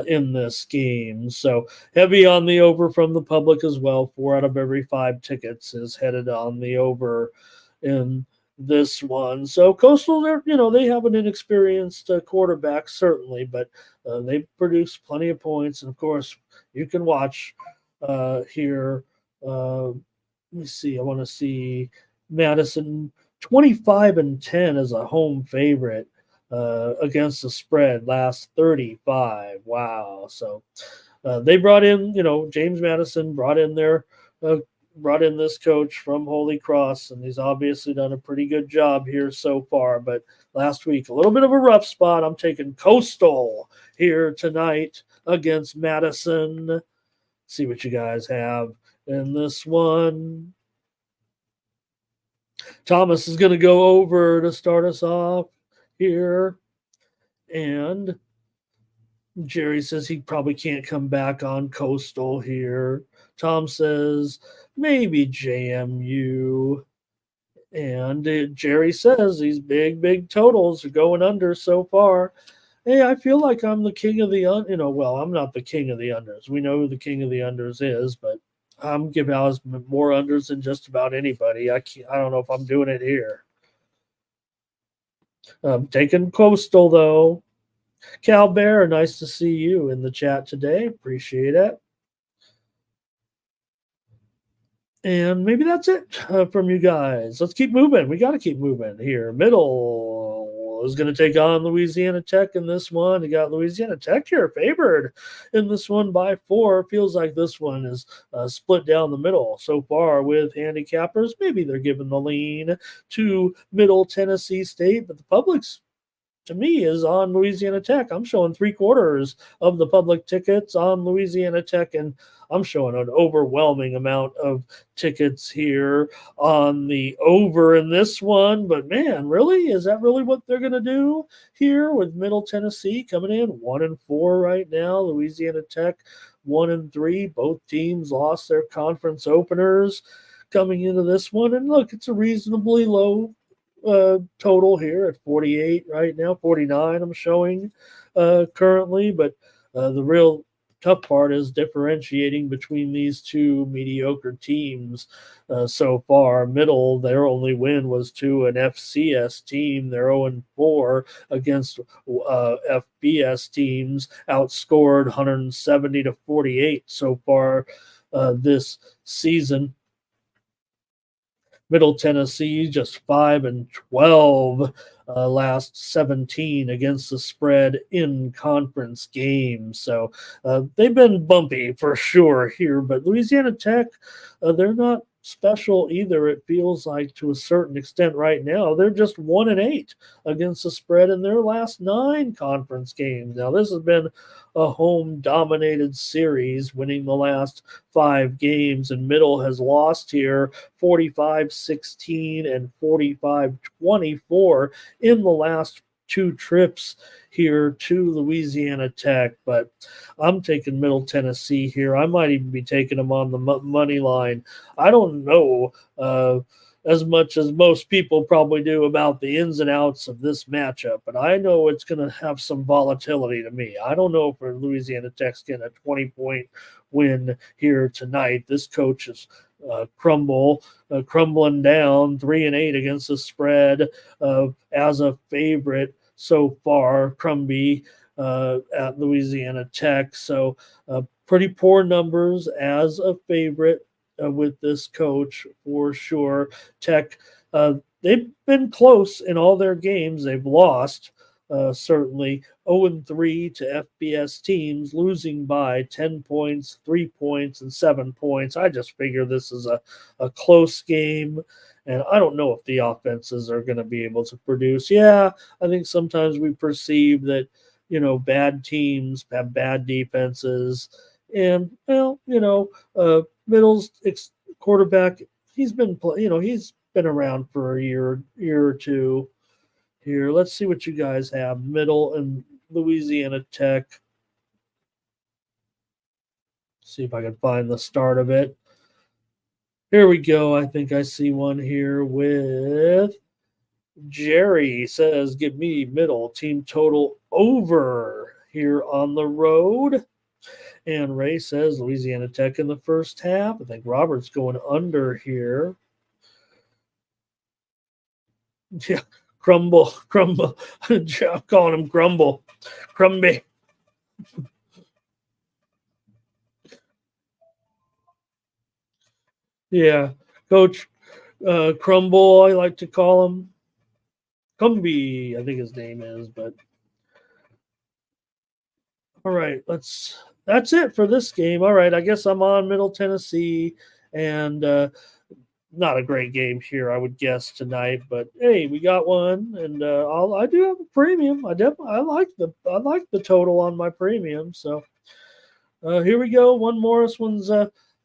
in this game. So heavy on the over from the public as well. 4 out of every 5 tickets is headed on the over in this one. So Coastal, they have an inexperienced quarterback certainly, but they produce plenty of points. And of course, you can watch here. Let me see. I want to see Madison 25-10 as a home favorite against the spread last 35. Wow. So they brought in, James Madison uh, brought in this coach from Holy Cross, and he's obviously done a pretty good job here so far. But last week, a little bit of a rough spot. I'm taking Coastal here tonight against Madison. See what you guys have in this one. Thomas is going to go over to start us off here. And Jerry says he probably can't come back on Coastal here. Tom says maybe JMU. And Jerry says these big totals are going under so far. Hey, I feel like I'm the king of the well, I'm not the king of the unders. We know who the king of the unders is, but I'm giving out more unders than just about anybody. I don't know if I'm doing it here. I'm taking Coastal though. Cal Bear, nice to see you in the chat today. Appreciate it. And maybe that's it from you guys. Let's keep moving. We got to keep moving here. Middle is going to take on Louisiana Tech in this one. You got Louisiana Tech here favored in this one by 4. Feels like this one is split down the middle so far with handicappers. Maybe they're giving the lean to Middle Tennessee State, but the public's to me is on Louisiana Tech. I'm showing 3/4 of the public tickets on Louisiana Tech, and I'm showing an overwhelming amount of tickets here on the over in this one. But man, really, is that really what they're going to do here with Middle Tennessee coming in 1-4 right now? Louisiana Tech 1-3. Both teams lost their conference openers coming into this one, and look, it's a reasonably low total here at 48 right now, 49 I'm showing currently, but the real tough part is differentiating between these two mediocre teams so far. Middle, their only win was to an FCS team. They're 0-4 against FBS teams, outscored 170-48 so far this season. Middle Tennessee just 5-12 last 17 against the spread in conference games. So they've been bumpy for sure here, but Louisiana Tech, they're not special either. It feels like to a certain extent right now. They're just 1-8 against the spread in their last 9 conference games. Now this has been a home dominated series, winning the last 5 games, and Middle has lost here 45-16 and 45-24 in the last 2 trips here to Louisiana Tech. But I'm taking Middle Tennessee here. I might even be taking them on the money line. I don't know as much as most people probably do about the ins and outs of this matchup, but I know it's going to have some volatility to me. I don't know if Louisiana Tech's getting a 20-point win here tonight. This coach is crumbling down 3-8 against the spread as a favorite so far. Crumby at Louisiana Tech, so pretty poor numbers as a favorite with this coach for sure. Tech, they've been close in all their games. They've lost certainly 0-3 to FBS teams, losing by 10 points, 3 points, and 7 points. I just figure this is a close game, and I don't know if the offenses are going to be able to produce. Yeah, I think sometimes we perceive that, bad teams have bad defenses. And, well, Middle's quarterback, he's been around for a year or two here. Let's see what you guys have. Middle and Louisiana Tech. See if I can find the start of it. Here we go. I think I see one here with Jerry says, give me Middle team total over here on the road. And Ray says Louisiana Tech in the first half. I think Robert's going under here. Yeah, crumble. I'm calling him Crumble, Crumby. Yeah, Coach Crumble. I like to call him Cumby. I think his name is. But all right, let's. That's it for this game. All right, I guess I'm on Middle Tennessee, and not a great game here, I would guess tonight. But hey, we got one, and I do have a premium. I like the total on my premium. So here we go. One more. This one's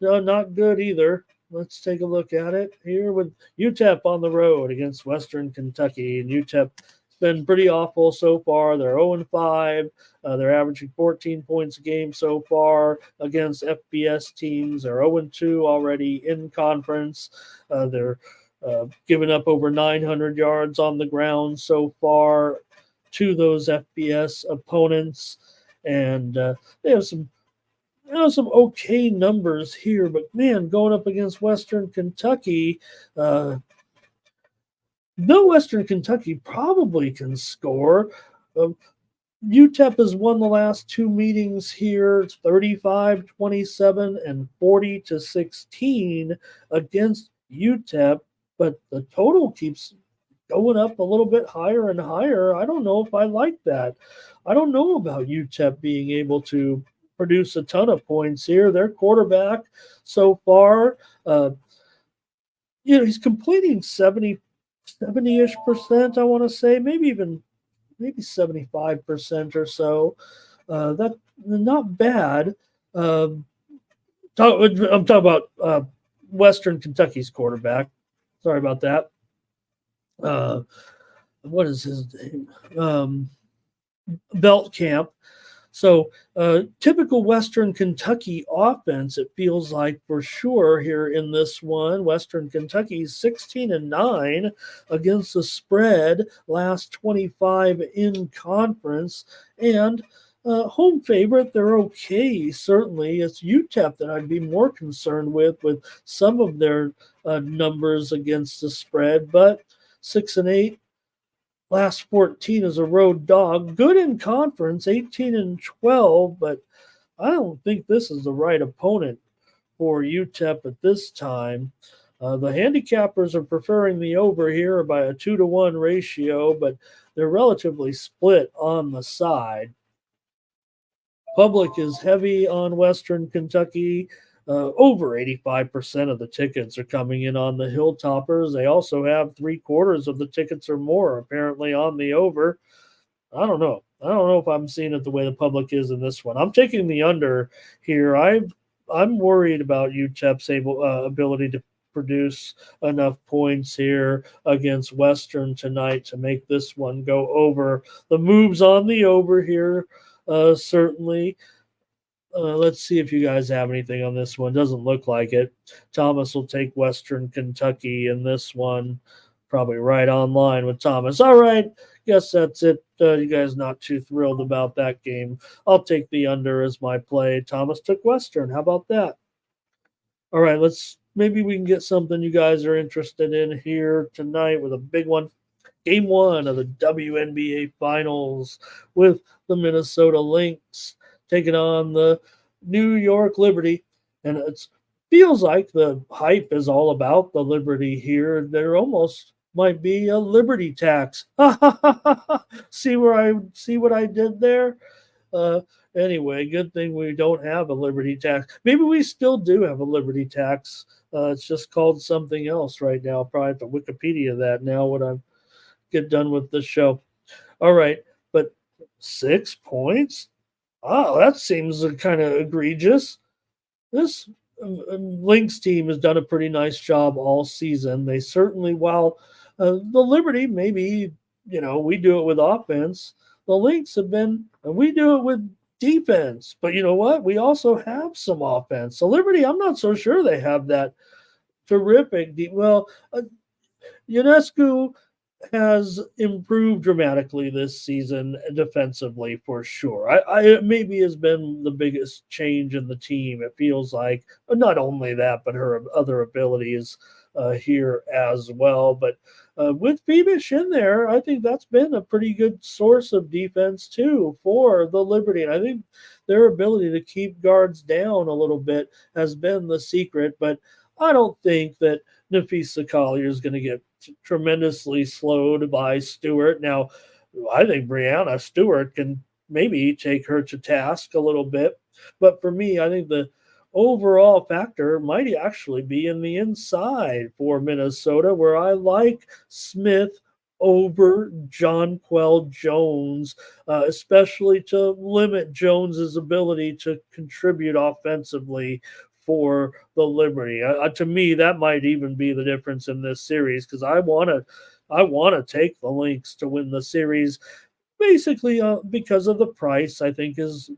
not good either. Let's take a look at it here with UTEP on the road against Western Kentucky. And UTEP's been pretty awful so far. They're 0-5. They're averaging 14 points a game so far against FBS teams. They're 0-2 already in conference. They're giving up over 900 yards on the ground so far to those FBS opponents. And they have some okay numbers here, but man, going up against Western Kentucky, no Western Kentucky probably can score. Uh, UTEP has won the last two meetings here. It's 35-27 and 40-16 against UTEP, but the total keeps going up a little bit higher and higher. I don't know if I like that. I don't know about UTEP being able to produce a ton of points here. Their quarterback so far, he's completing 70-ish percent, I want to say, maybe 75% or so. That not bad. Um, I'm talking about Western Kentucky's quarterback. Sorry about that. Uh, what is his name? Belt Camp. So, typical Western Kentucky offense, it feels like for sure here in this one. Western Kentucky's 16-9 against the spread, last 25 in conference, and home favorite. They're okay, certainly. It's UTEP that I'd be more concerned with some of their numbers against the spread, but 6-8. Last 14 is a road dog. Good in conference, 18-12, but I don't think this is the right opponent for UTEP at this time. The handicappers are preferring the over here by a 2-1 ratio, but they're relatively split on the side. Public is heavy on Western Kentucky. Over 85% of the tickets are coming in on the Hilltoppers. They also have 3/4 of the tickets or more apparently on the over. I don't know. I don't know if I'm seeing it the way the public is in this one. I'm taking the under here. I'm worried about UTEP's ability to produce enough points here against Western tonight to make this one go over. The moves on the over here, certainly. Let's see if you guys have anything on this one. Doesn't look like it. Thomas will take Western Kentucky in this one. Probably right on line with Thomas. All right. Guess that's it. You guys not too thrilled about that game. I'll take the under as my play. Thomas took Western. How about that? All right. Maybe we can get something you guys are interested in here tonight with a big one. Game one of the WNBA Finals with the Minnesota Lynx taking on the New York Liberty. And it feels like the hype is all about the Liberty here. There almost might be a Liberty tax. See what I did there? Anyway, good thing we don't have a Liberty tax. Maybe we still do have a Liberty tax. It's just called something else right now. I'll probably have to Wikipedia that now when I get done with the show. All right, but 6 points? Oh, that seems kind of egregious. This Lynx team has done a pretty nice job all season. They certainly, while the Liberty, maybe, we do it with offense. The Lynx we do it with defense. But you know what? We also have some offense. The Liberty, I'm not so sure they have that terrific. Ionescu has improved dramatically this season defensively for sure. I maybe has been the biggest change in the team. It feels like not only that, but her other abilities here as well. But with Beamish in there, I think that's been a pretty good source of defense too for the Liberty. And I think their ability to keep guards down a little bit has been the secret. But I don't think that Nafisa Collier is going to get tremendously slowed by Stewart. Now, I think Brianna Stewart can maybe take her to task a little bit. But for me, I think the overall factor might actually be in the inside for Minnesota, where I like Smith over Jonquel Jones, especially to limit Jones's ability to contribute offensively for the Liberty. To me, that might even be the difference in this series because I want to take the Lynx to win the series, basically because of the price. I think is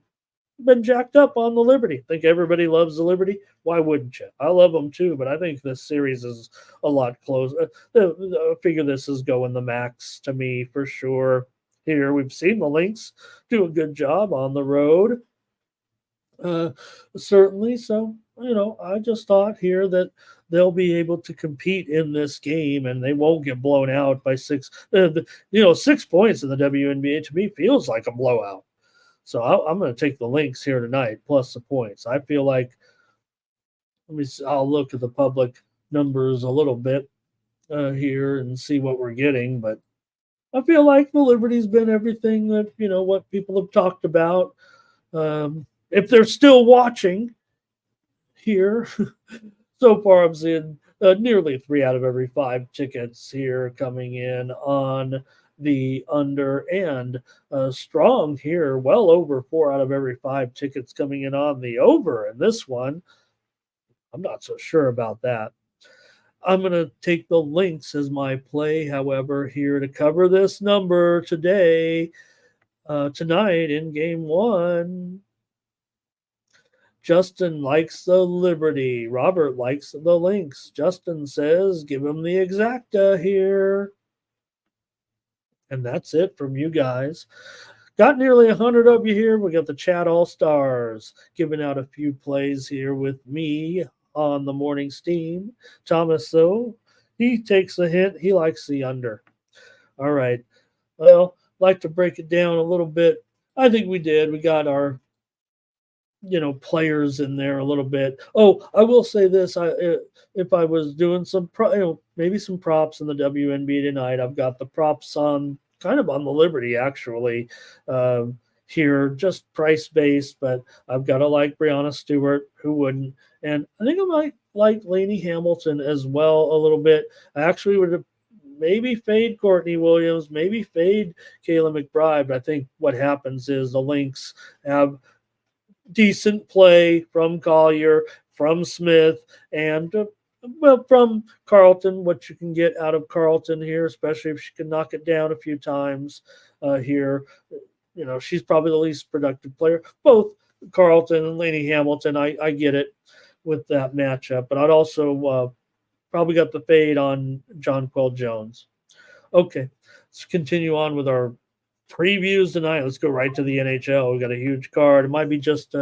been jacked up on the Liberty. I think everybody loves the Liberty. Why wouldn't you? I love them too, but I think this series is a lot closer. I figure this is going the max to me for sure. Here we've seen the Lynx do a good job on the road, uh, certainly. So I just thought here that they'll be able to compete in this game and they won't get blown out by six. 6 points in the WNBA to me feels like a blowout. So I'm going to take the Lynx here tonight plus the points. I feel like I'll look at the public numbers a little bit here and see what we're getting, but I feel like the Liberty's been everything that what people have talked about. If they're still watching here, so far I'm seeing nearly 3 out of every 5 tickets here coming in on the under and strong here, well over 4 out of every 5 tickets coming in on the over. And this one, I'm not so sure about that. I'm going to take the Lynx as my play, however, here to cover this number today, tonight in game one. Justin likes the Liberty. Robert likes the Lynx. Justin says, give him the exacta here. And that's it from you guys. Got nearly 100 of you here. We got the chat all stars giving out a few plays here with me on the morning steam. Thomas, though, he takes a hint. He likes the under. All right. Well, like to break it down a little bit. I think we did. We got our players in there a little bit. Oh, I will say this: if I was doing some maybe some props in the WNB tonight, I've got the props on kind of on the Liberty actually here, just price based, but I've got to like Brianna Stewart, who wouldn't, and I think I might like Lainey Hamilton as well a little bit. I actually would have maybe fade Courtney Williams, maybe fade Kayla McBride, but I think what happens is the Lynx have decent play from Collier, from Smith, and from Carlton, what you can get out of Carlton here, especially if she can knock it down a few times here. She's probably the least productive player. Both Carlton and Lainey Hamilton, I get it with that matchup, but I'd also probably got the fade on Jonquel Jones. Okay, let's continue on with our previews tonight. Let's go right to the NHL. We got a huge card. It might be just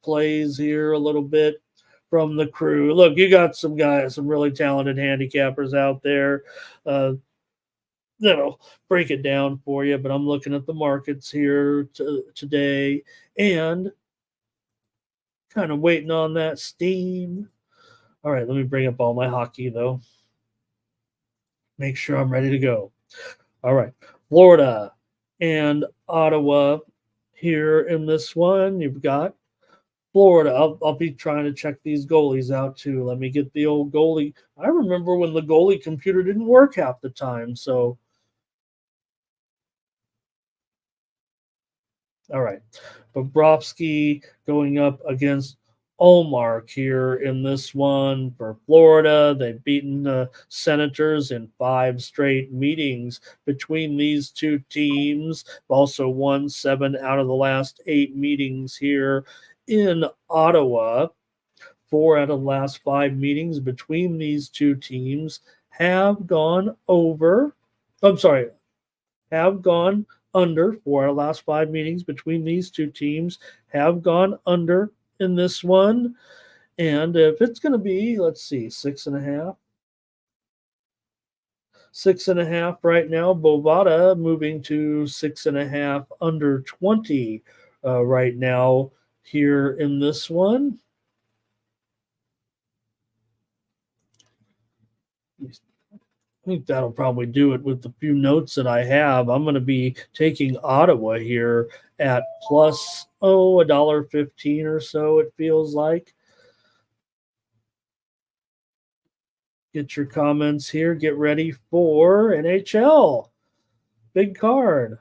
plays here a little bit from the crew. Look, you got some guys, some really talented handicappers out there. That'll break it down for you. But I'm looking at the markets here today and kind of waiting on that steam. All right, let me bring up all my hockey though. Make sure I'm ready to go. All right. Florida and Ottawa here in this one. You've got Florida. I'll be trying to check these goalies out too. Let me get the old goalie. I remember when the goalie computer didn't work half the time. So, all right. Bobrovsky going up against Olmark here in this one for Florida. They've beaten the Senators in 5 straight meetings between these two teams. Also won 7 out of the last 8 meetings here in Ottawa. 4 out of the last 5 meetings between these two teams have gone over. I'm sorry, have gone under for our last 5 meetings between these two teams, have gone under in this one. And if it's going to be, let's see, 6.5. 6.5 right now. Bovada moving to 6.5 under 20 right now here in this one. I think that'll probably do it with the few notes that I have. I'm going to be taking Ottawa here at plus $1.15 or so, it feels like. Get your comments here. Get ready for NHL. Big card.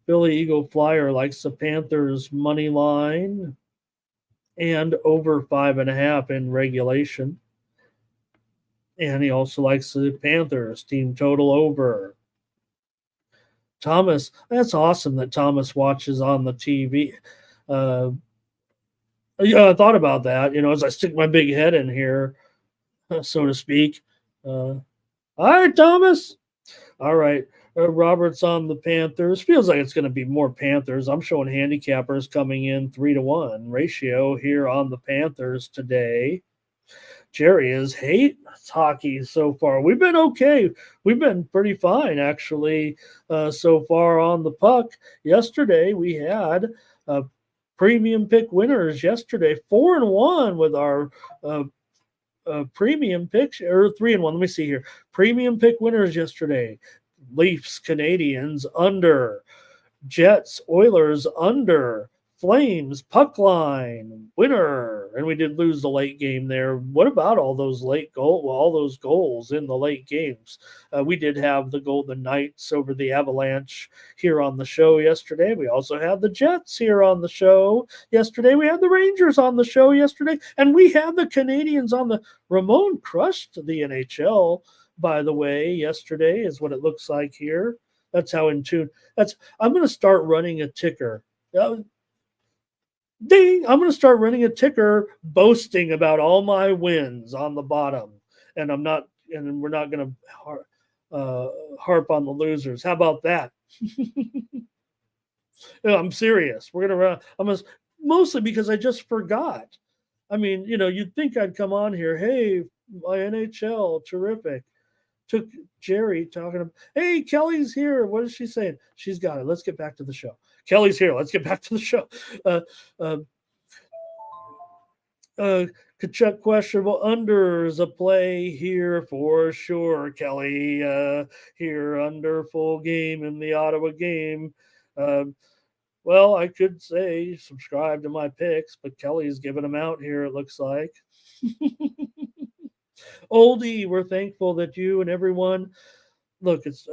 Philly Eagle Flyer likes the Panthers money line and over 5.5 in regulation. And he also likes the Panthers team total over. Thomas, that's awesome that Thomas watches on the TV. I thought about that, as I stick my big head in here, so to speak. All right, Thomas. All right. Robert's on the Panthers. Feels like it's going to be more Panthers. I'm showing handicappers coming in 3-1 ratio here on the Panthers today. Jerry is hate hockey so far. We've been okay. We've been pretty fine, actually, so far on the puck. Yesterday, we had premium pick winners yesterday, 4-1 with our premium picks, or 3-1. Let me see here. Premium pick winners yesterday. Leafs, Canadians, under. Jets, Oilers, under. Flames, puck line, winner. And we did lose the late game there. What about all those all those goals in the late games? We did have the Golden Knights over the Avalanche here on the show yesterday. We also had the Jets here on the show yesterday. We had the Rangers on the show yesterday. And we had the Canadians on the. Ramon crushed the NHL, by the way, yesterday is what it looks like here. That's how in tune. I'm going to start running a ticker. Ding! I'm going to start running a ticker boasting about all my wins on the bottom, and we're not going to harp on the losers. How about that? I'm serious. We're going to run. Mostly because I just forgot. I mean, you'd think I'd come on here. Hey, my NHL, terrific. Took Jerry talking about, hey, Kelly's here. What is she saying? She's got it. Let's get back to the show. Kelly's here. Let's get back to the show. Kachuk questionable unders a play here for sure, Kelly. Here under full game in the Ottawa game. Well, I could say subscribe to my picks, but Kelly's giving them out here, it looks like. Oldie, we're thankful that you and everyone. Look, it's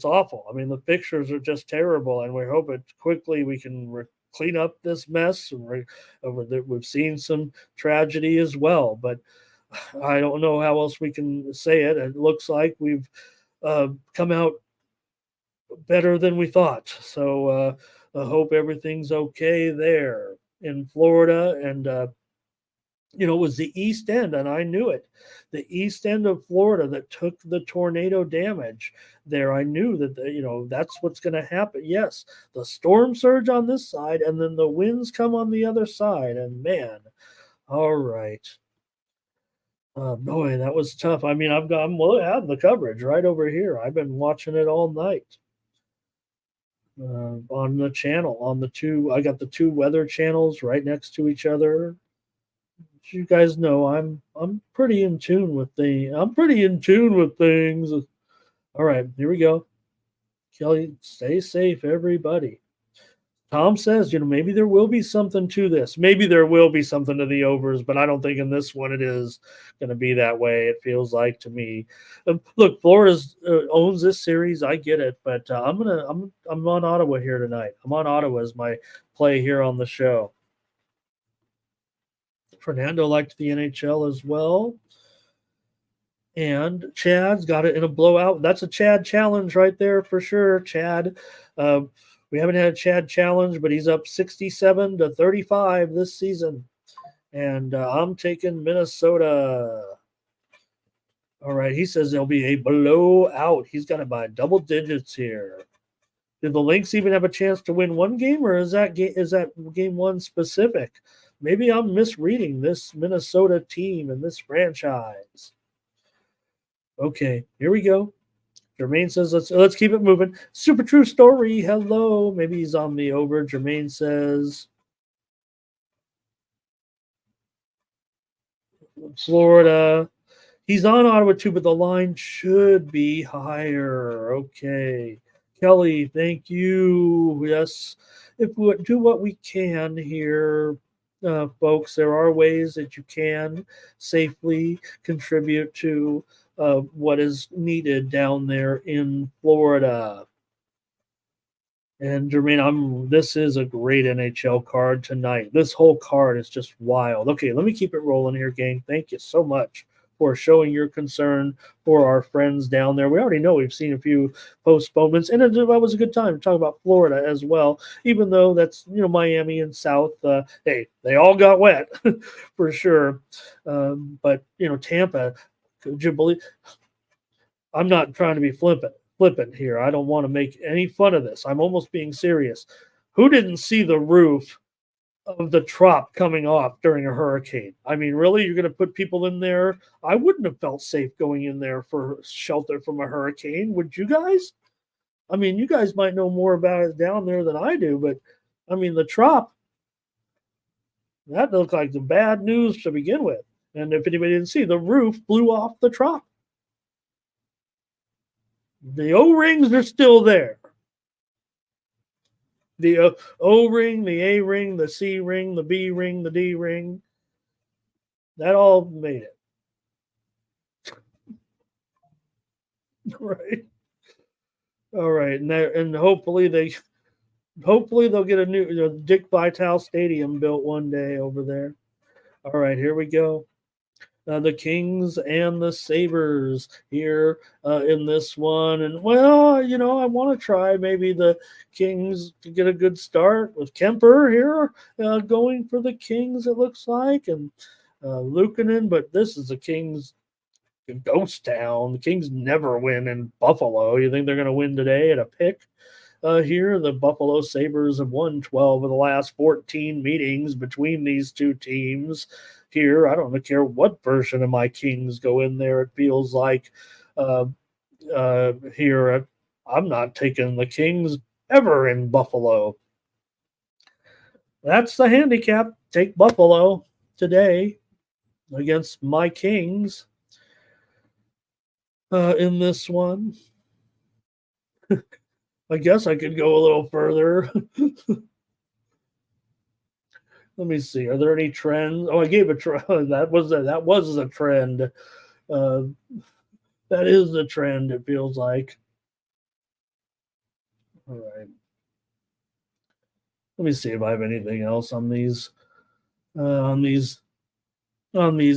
awful. I mean, the pictures are just terrible, and we hope it quickly we can clean up this mess. We've seen some tragedy as well, but I don't know how else we can say it. It looks like we've come out better than we thought. So I hope everything's okay there in Florida. And it was the East End, and I knew it. The East End of Florida that took the tornado damage there. I knew that, that's what's going to happen. Yes, the storm surge on this side, and then the winds come on the other side. And man, all right. Boy, that was tough. I mean, I'm having the coverage right over here. I've been watching it all night. On the channel, I got the two weather channels right next to each other. You guys know I'm pretty in tune with things. All right, here we go. Kelly, stay safe, everybody. Tom says, maybe there will be something to this. Maybe there will be something to the overs, but I don't think in this one it is going to be that way. It feels like to me. Look, Florida owns this series. I get it, but I'm on Ottawa here tonight. I'm on Ottawa as my play here on the show. Fernando liked the NHL as well. And Chad's got it in a blowout. That's a Chad challenge right there for sure. Chad, we haven't had a Chad challenge, but he's up 67-35 this season. And I'm taking Minnesota. All right, he says there'll be a blowout. He's got it by double digits here. Did the Lynx even have a chance to win one game, or is that game one specific? Maybe I'm misreading this Minnesota team and this franchise. Okay, here we go. Jermaine says let's keep it moving. Super true story. Hello. Maybe he's on the over. Jermaine says Florida. He's on Ottawa too, but the line should be higher. Okay. Kelly, thank you. Yes. If we do what we can here, folks, there are ways that you can safely contribute to what is needed down there in Florida. And Jermaine, this is a great NHL card tonight. This whole card is just wild. Okay, let me keep it rolling here, gang. Thank you so much for showing your concern for our friends down there. We already know we've seen a few postponements, and that was a good time to talk about Florida as well. Even though that's Miami and South, hey, they all got wet for sure. But Tampa, could you believe? I'm not trying to be flippant here. I don't want to make any fun of this. I'm almost being serious. Who didn't see the roof of the Trop coming off during a hurricane? I mean, really, you're going to put people in there? I wouldn't have felt safe going in there for shelter from a hurricane. Would you guys? I mean, you guys might know more about it down there than I do, but I mean, the Trop, that looked like the bad news to begin with. And if anybody didn't see, the roof blew off the Trop. The O-rings are still there. The O-ring, the A-ring, the C-ring, the B-ring, the D-ring. That all made it. Right. All right. And hopefully they'll get a new Dick Vitale Stadium built one day over there. All right, here we go. The Kings and the Sabres here in this one. And, well, I want to try maybe the Kings to get a good start with Kemper here going for the Kings, it looks like, and Luukkonen. But this is the Kings ghost town. The Kings never win in Buffalo. You think they're going to win today at a pick? Here, the Buffalo Sabres have won 12 of the last 14 meetings between these two teams. Here, I don't care what version of my Kings go in there. It feels like here, I'm not taking the Kings ever in Buffalo. That's the handicap. Take Buffalo today against my Kings in this one. I guess I could go a little further. Let me see. Are there any trends? Oh, I gave a trend. That was a trend. That is the trend. It feels like. All right. Let me see if I have anything else on these. On these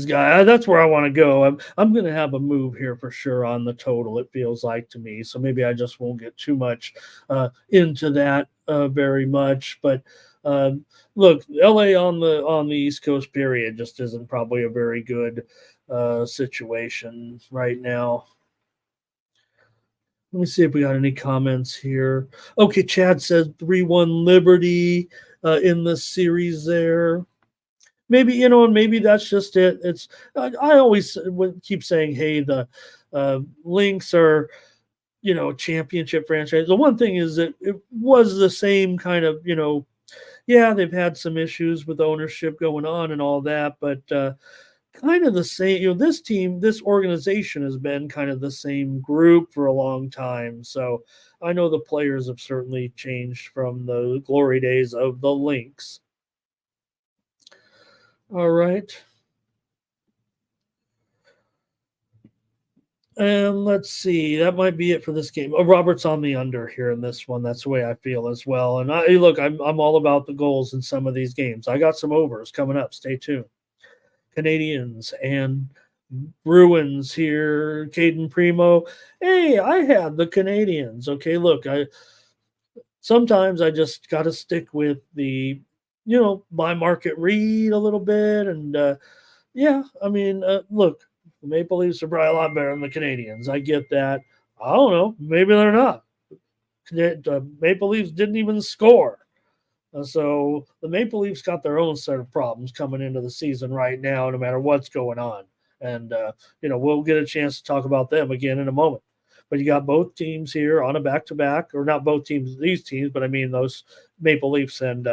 guys. That's where I want to go. I'm going to have a move here for sure on the total, it feels like to me. So maybe I just won't get too much into that very much. But look, LA on the East Coast period just isn't probably a very good situation right now. Let me see if we got any comments here. Okay, Chad says 3-1 Liberty in the series there. Maybe, and maybe that's just it. It's I always keep saying, hey, the Lynx are, championship franchise. The one thing is that it was the same kind of, yeah, they've had some issues with ownership going on and all that, but kind of the same, this organization has been kind of the same group for a long time. So I know the players have certainly changed from the glory days of the Lynx. All right. And let's see. That might be it for this game. Oh, Robert's on the under here in this one. That's the way I feel as well. And I'm all about the goals in some of these games. I got some overs coming up. Stay tuned. Canadians and Bruins here. Caden Primo. Hey, I had the Canadians. Okay, look, sometimes I just got to stick with the my market read a little bit. And yeah, I mean, look, The Maple Leafs are probably a lot better than the Canadians. I get that. I don't know. Maybe they're not. The Maple Leafs didn't even score. So the Maple Leafs got their own set of problems coming into the season right now, no matter what's going on. And, we'll get a chance to talk about them again in a moment. But you got both teams here on a back-to-back, or not both teams, these teams, but I mean those Maple Leafs and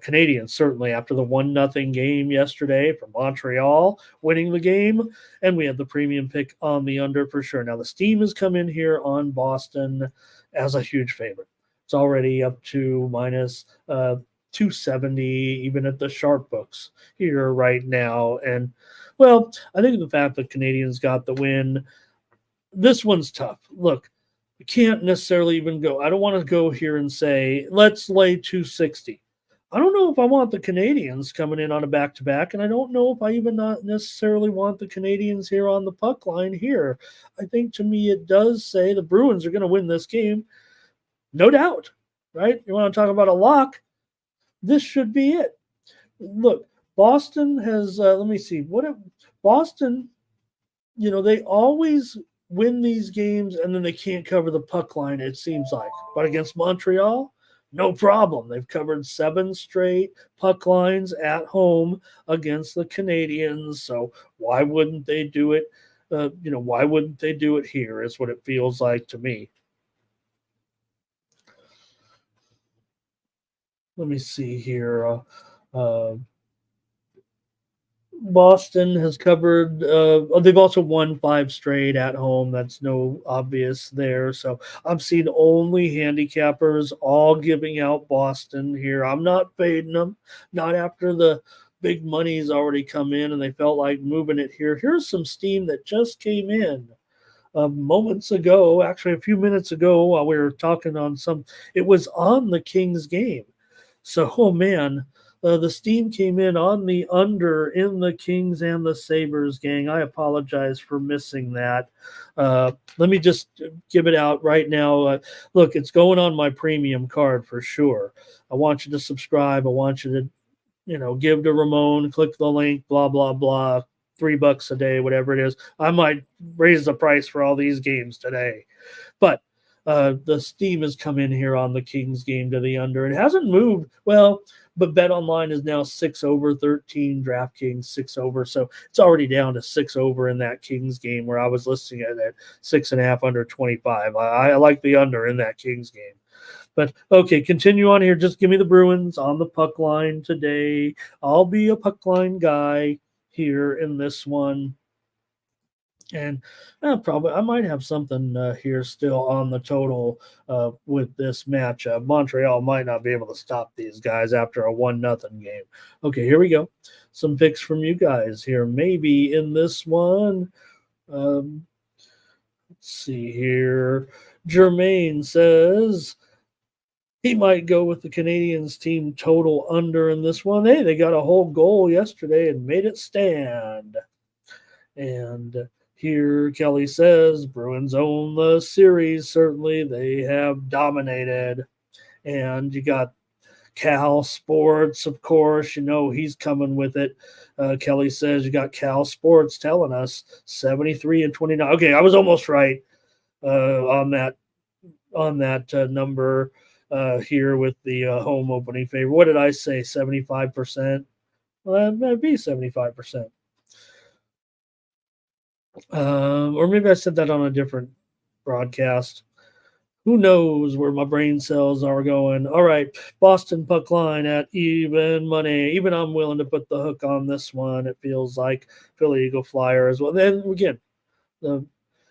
Canadians, certainly after the 1-0 game yesterday from Montreal, winning the game. And we had the premium pick on the under for sure. Now, the steam has come in here on Boston as a huge favorite. It's already up to minus 270, even at the sharp books here right now. And, well, I think the fact that Canadians got the win, this one's tough. Look, we can't necessarily even go. I don't want to go here and say, let's lay 260. I don't know if I want the Canadians coming in on a back-to-back, and I don't know if I even not necessarily want the Canadians here on the puck line here. I think to me it does say the Bruins are going to win this game. No doubt, right? You want to talk about a lock? This should be it. Look, Boston has, let me see, Boston, they always win these games and then they can't cover the puck line, it seems like. But against Montreal, no problem. They've covered 7 straight puck lines at home against the Canadians. So why wouldn't they do it? Why wouldn't they do it here is what it feels like to me. Let me see here. Boston has covered. They've also won 5 straight at home. That's no obvious there. So I'm seeing only handicappers all giving out Boston here. I'm not fading them. Not after the big money's already come in and they felt like moving it here. Here's some steam that just came in. Moments ago, actually a few minutes ago, while we were talking on it was on the Kings game. So, oh man, the steam came in on the under in the Kings and the Sabres, gang. I apologize for missing that. Let me just give it out right now. Look, it's going on my premium card for sure. I want you to subscribe. I want you to, give to Ramon, click the link, blah, blah, blah. $3 a day, whatever it is. I might raise the price for all these games today. But the steam has come in here on the Kings game to the under. It hasn't moved. Well, but Bet Online is now 6 over 13, DraftKings 6 over. So it's already down to 6 over in that Kings game where I was listing it at 6.5 under 25. I like the under in that Kings game. But okay, continue on here. Just give me the Bruins on the puck line today. I'll be a puck line guy here in this one. And probably I might have something here still on the total with this matchup. Montreal might not be able to stop these guys after a 1-0 game. Okay, here we go. Some picks from you guys here. Maybe in this one. Let's see here. Jermaine says he might go with the Canadians team total under in this one. Hey, they got a whole goal yesterday and made it stand. And here Kelly says Bruins own the series. Certainly they have dominated. And you got Cal Sports, of course. He's coming with it. Kelly says you got Cal Sports telling us 73 and 29. Okay, I was almost right on that number here with the home opening favor. What did I say? 75%? Well, that might be 75%. Or maybe I said that on a different broadcast. Who knows where my brain cells are going? All right, Boston puck line at even money. Even I'm willing to put the hook on this one. It feels like Philly Eagle Flyer as well. Then again,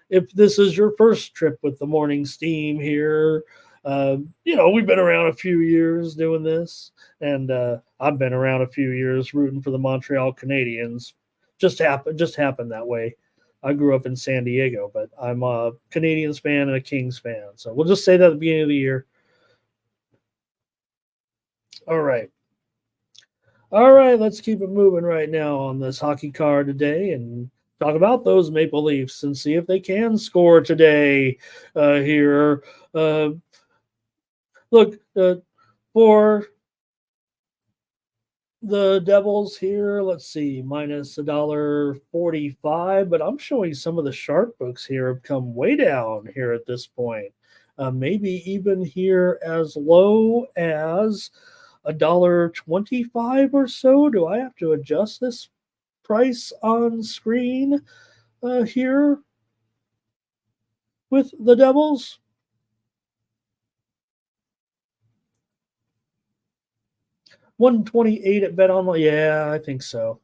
if this is your first trip with the morning steam here, we've been around a few years doing this, and I've been around a few years rooting for the Montreal Canadiens. Just happened that way. I grew up in San Diego, but I'm a Canadiens fan and a Kings fan. So we'll just say that at the beginning of the year. All right. Let's keep it moving right now on this hockey card today and talk about those Maple Leafs and see if they can score today here. Look, for The Devils here, let's see, minus $1.45, but I'm showing some of the sharp books here have come way down here at this point. Maybe even here as low as $1.25 or so. Do I have to adjust this price on screen here with the Devils? 128 at Bet Online. Yeah, I think so.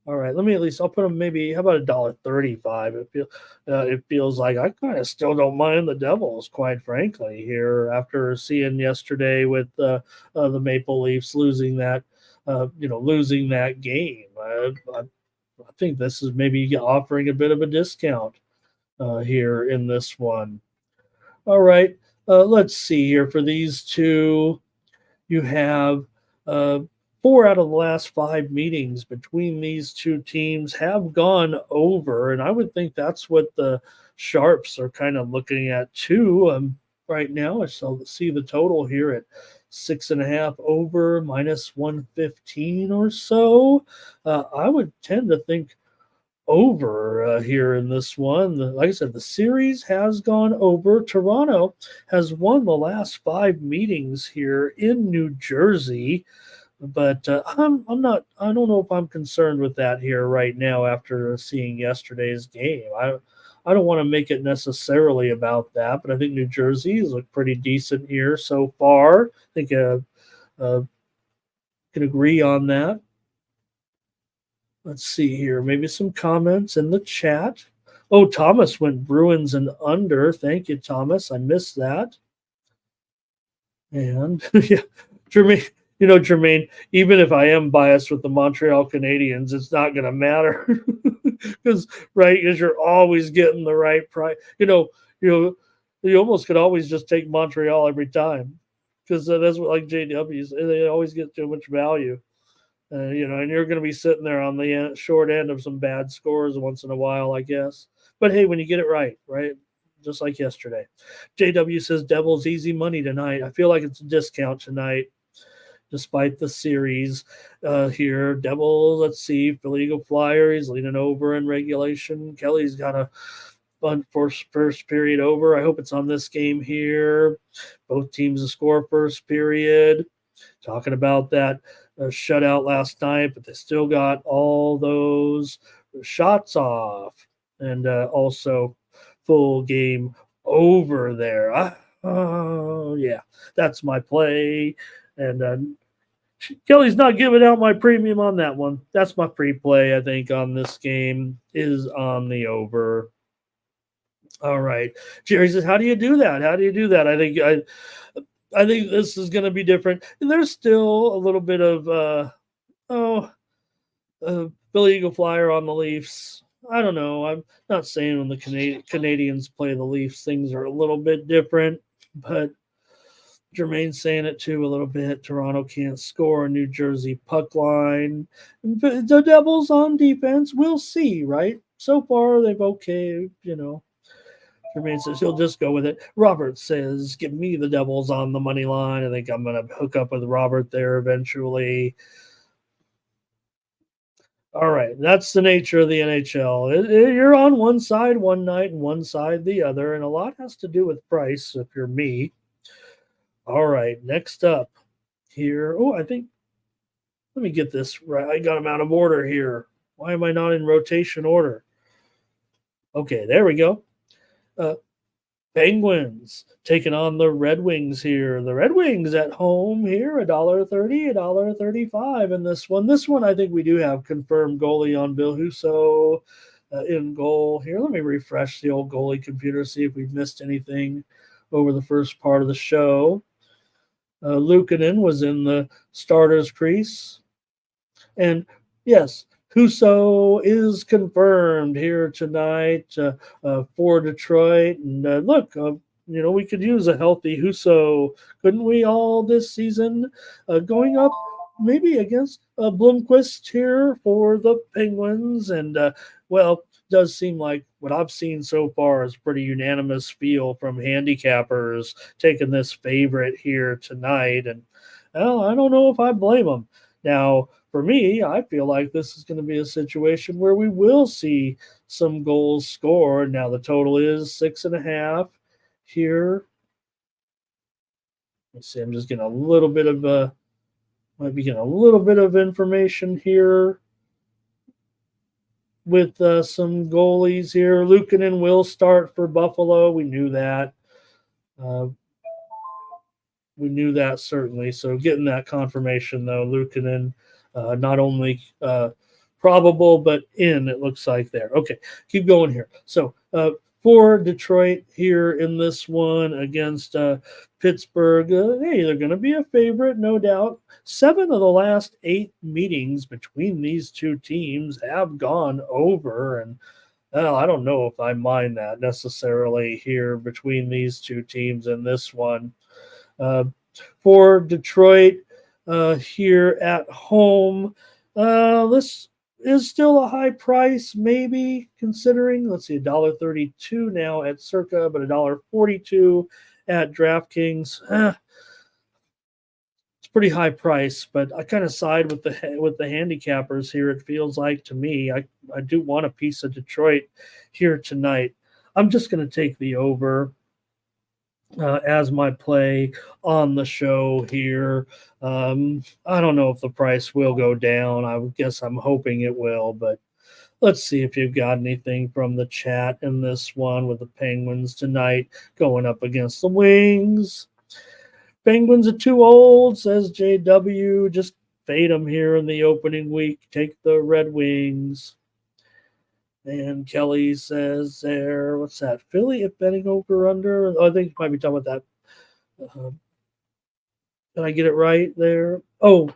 All right, let me at least. I'll put them maybe. How about $1.35? It feels like I kind of still don't mind the Devils, quite frankly. Here after seeing yesterday with the Maple Leafs losing that, losing that game, I think this is maybe offering a bit of a discount here in this one. All right, let's see here for these two. You have uh, 4 out of the last 5 meetings between these two teams have gone over, and I would think that's what the Sharps are kind of looking at too. Right now, I shall see the total here at 6.5 over minus 115 or so. I would tend to think over here in this one. Like I said, the series has gone over. Toronto has won the last 5 meetings here in New Jersey, but I'm not. I don't know if I'm concerned with that here right now after seeing yesterday's game. I don't want to make it necessarily about that, but I think New Jersey has looked pretty decent here so far. I think uh, can agree on that. Let's see here. Maybe some comments in the chat. Oh, Thomas went Bruins and under. Thank you, Thomas. I missed that. And yeah, Jermaine, Jermaine, even if I am biased with the Montreal Canadiens, it's not going to matter because, right, because you're always getting the right price. You almost could always just take Montreal every time because that's what like JWs, they always get too much value. And you're going to be sitting there on the short end of some bad scores once in a while, I guess. But hey, when you get it right, just like yesterday. JW says Devils easy money tonight. I feel like it's a discount tonight, despite the series here. Devils, let's see, Philly Eagle Flyer, he's leaning over in regulation. Kelly's got a fun first period over. I hope it's on this game here. Both teams to score first period. Talking about that shutout last night, but they still got all those shots off and also full game over there. Oh, yeah, that's my play. And Kelly's not giving out my premium on that one. That's my free play, I think, on this game is on the over. All right. Jerry says, how do you do that? How do you do that? I think this is going to be different. And there's still a little bit of Billy Eagle Flyer on the Leafs. I don't know. I'm not saying when the Canadians play the Leafs, things are a little bit different, but Jermaine's saying it too a little bit. Toronto can't score. New Jersey puck line. The Devils on defense, we'll see, right? So far, they've Jermaine says he'll just go with it. Robert says, give me the Devils on the money line. I think I'm going to hook up with Robert there eventually. All right. That's the nature of the NHL. You're on one side one night and one side the other, and a lot has to do with price if you're me. All right. Next up here. Oh, let me get this right. I got them out of order here. Why am I not in rotation order? Okay, there we go. Penguins taking on the Red Wings here. The Red Wings at home here, $1.30, $1.35 in this one. This one, I think we do have confirmed goalie on Bill Husso in goal here. Let me refresh the old goalie computer, see if we've missed anything over the first part of the show. Luukkonen was in the starter's crease. And yes, Husso is confirmed here tonight for Detroit. And look, we could use a healthy Husso, couldn't we, all this season? Going up maybe against Blomqvist here for the Penguins. And, does seem like what I've seen so far is pretty unanimous feel from handicappers taking this favorite here tonight. And, well, I don't know if I blame them. Now, for me, I feel like this is going to be a situation where we will see some goals scored. Now the total is 6.5 here. Let's see. I'm just getting a little bit of might be getting a little bit of information here with some goalies here. Luukkonen will start for Buffalo. We knew that. Uh, we knew that certainly. So getting that confirmation though, Luukkonen, not only probable but in. It looks like there. Okay, keep going here. So for Detroit here in this one against Pittsburgh, hey, they're going to be a favorite, no doubt. 7 of the last 8 meetings between these two teams have gone over, and well, I don't know if I mind that necessarily here between these two teams in this one. Uh, for Detroit here at home, this is still a high price, maybe considering. Let's see, $1.32 now at Circa, but $1.42 at DraftKings. It's pretty high price, but I kind of side with the handicappers here. It feels like to me, I do want a piece of Detroit here tonight. I'm just going to take the over as my play on the show here. I don't know if the price will go down. I guess I'm hoping it will, but let's see if you've got anything from the chat in this one with the Penguins tonight going up against the Wings. Penguins are too old, says JW. Just fade them here in the opening week. Take the Red Wings. And Kelly says there, what's that? Philly at betting over under? Oh, I think you might be talking about that. Did I get it right there? Oh,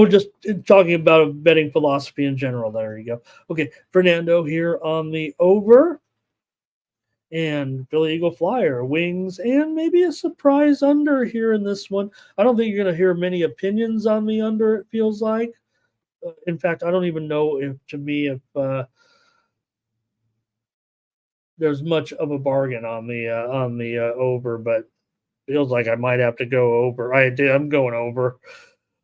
just talking about a betting philosophy in general. There you go. Okay, Fernando here on the over. And Philly Eagle Flyer, Wings, and maybe a surprise under here in this one. I don't think you're going to hear many opinions on the under, it feels like. In fact, I don't even know if there's much of a bargain on the over, but feels like I might have to go over. I'm going over.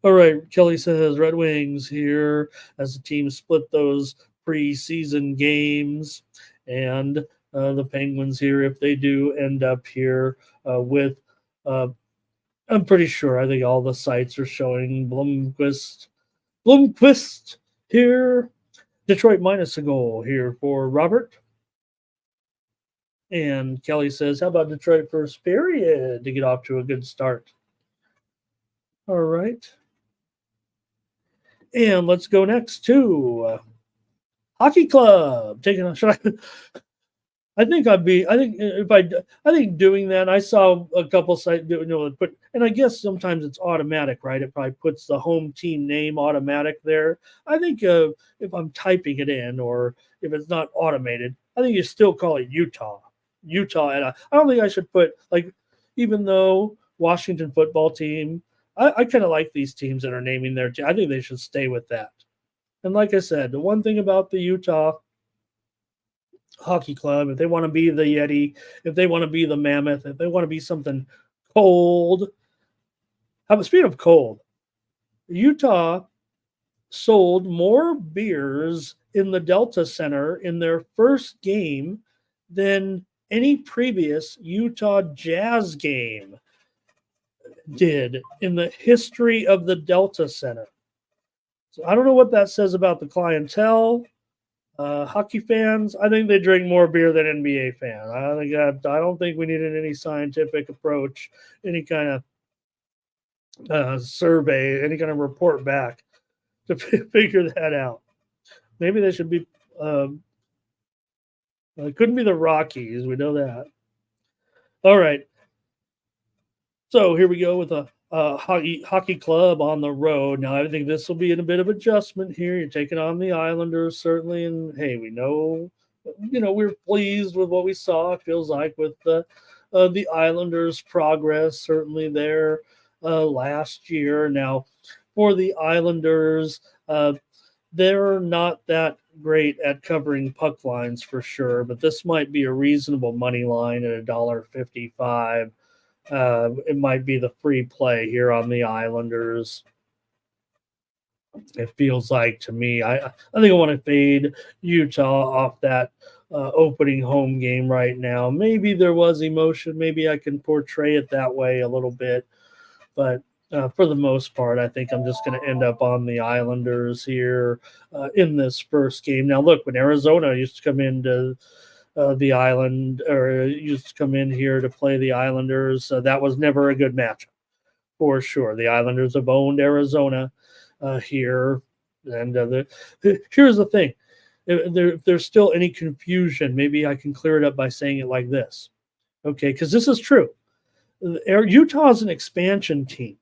All right, Kelly says Red Wings here as the team split those preseason games, and the Penguins here if they do end up here with. I'm pretty sure. I think all the sites are showing Blomqvist here. Detroit minus a goal here for Robert. And Kelly says, how about Detroit first period to get off to a good start? All right. And let's go next to Hockey Club. I think doing that, I saw a couple sites put, and I guess sometimes it's automatic, right? It probably puts the home team name automatic there. I think if I'm typing it in or if it's not automated, I think you still call it Utah. And I don't think I should put even though Washington football team, I kind of like these teams that are naming their team. I think they should stay with that. And like I said, the one thing about the Utah Hockey Club, if they want to be the Yeti, if they want to be the Mammoth, if they want to be something cold. Speaking of cold, Utah sold more beers in the Delta Center in their first game than any previous Utah Jazz game did in the history of the Delta Center. So I don't know what that says about the clientele. Hockey fans, I think they drink more beer than NBA fans. I don't think we needed any scientific approach, any kind of survey, any kind of report back to figure that out. Maybe they should be. It couldn't be the Rockies. We know that. All right. So here we go with a hockey club on the road. Now, I think this will be in a bit of adjustment here. You're taking on the Islanders, certainly. And, hey, we know, we're pleased with what we saw, it feels like, with the Islanders' progress, certainly there last year. Now, for the Islanders, they're not that great at covering puck lines for sure, but this might be a reasonable money line at $1.55. It might be the free play here on the Islanders. It feels like to me, I think I want to fade Utah off that opening home game right now. Maybe there was emotion. Maybe I can portray it that way a little bit, but for the most part, I think I'm just going to end up on the Islanders here in this first game. Now, look, when Arizona used to come into the island or used to come in here to play the Islanders, that was never a good matchup for sure. The Islanders have owned Arizona here. And here's the thing. If there's still any confusion, maybe I can clear it up by saying it like this. Okay, because this is true. Utah is an expansion team.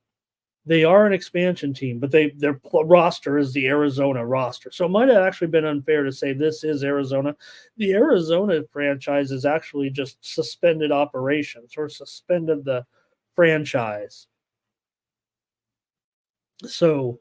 They are an expansion team, but their roster is the Arizona roster. So it might have actually been unfair to say this is Arizona. The Arizona franchise is actually just suspended operations or suspended the franchise. So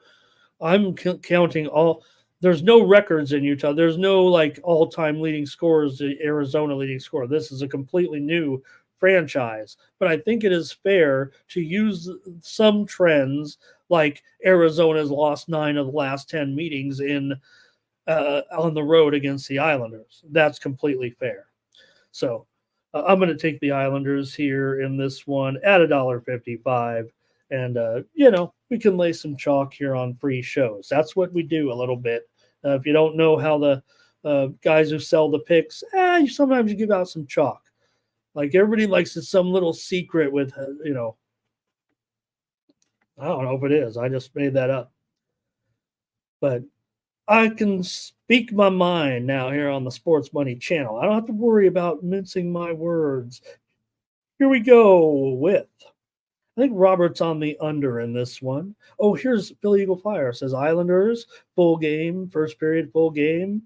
I'm counting all. There's no records in Utah. There's no like all-time leading scorers, the Arizona leading scorer. This is a completely new franchise. But I think it is fair to use some trends, like Arizona's lost 9 of the last 10 meetings in on the road against the Islanders. That's completely fair. So I'm going to take the Islanders here in this one at $1.55. And, we can lay some chalk here on free shows. That's what we do a little bit. If you don't know how the guys who sell the picks, sometimes you give out some chalk. Like everybody likes it, some little secret with, I don't know if it is. I just made that up. But I can speak my mind now here on the Sports Money channel. I don't have to worry about mincing my words. Here we go with, I think Robert's on the under in this one. Oh, here's Philly Eagle Flyer. It says Islanders, full game, first period, full game.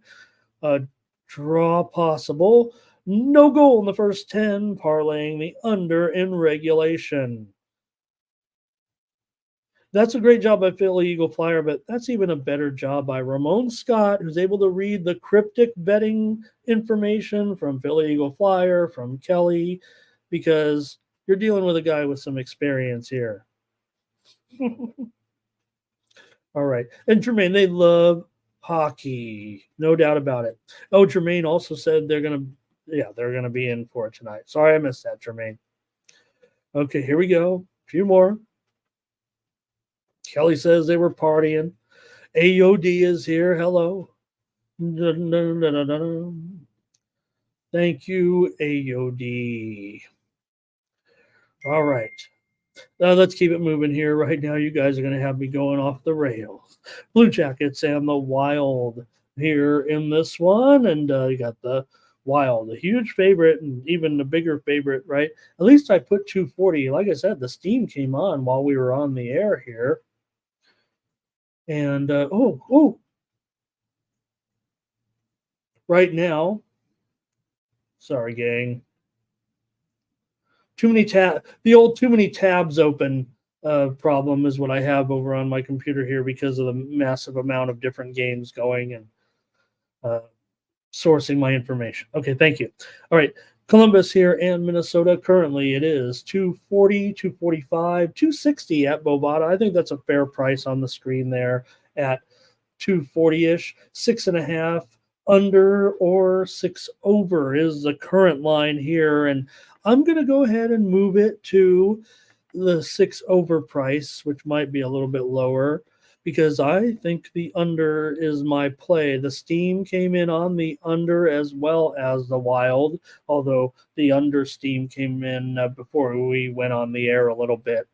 Draw possible. No goal in the first 10, parlaying the under in regulation. That's a great job by Philly Eagle Flyer, but that's even a better job by Ramon Scott, who's able to read the cryptic betting information from Philly Eagle Flyer, from Kelly, because you're dealing with a guy with some experience here. All right. And Jermaine, they love hockey. No doubt about it. Oh, Jermaine also said they're going to be in for it tonight. Sorry I missed that, Jermaine. Okay, here we go. A few more. Kelly says they were partying. AOD is here. Hello. Thank you, AOD. All right. Let's keep it moving here. Right now, you guys are going to have me going off the rails. Blue Jackets and the Wild here in this one. And you got the Wild, a huge favorite and even the bigger favorite, right? At least I put 240. Like I said, the steam came on while we were on the air here. And, right now, sorry, gang. Too many tabs open problem is what I have over on my computer here because of the massive amount of different games going and sourcing my information. Okay, thank you. All right, Columbus here and Minnesota. Currently it is 240, 245, 260 at Bovada. I think that's a fair price on the screen there at 240-ish, 6.5 under or 6 over is the current line here. And I'm going to go ahead and move it to the 6 over price, which might be a little bit lower because I think the under is my play. The steam came in on the under as well as the Wild, although the under steam came in before we went on the air a little bit.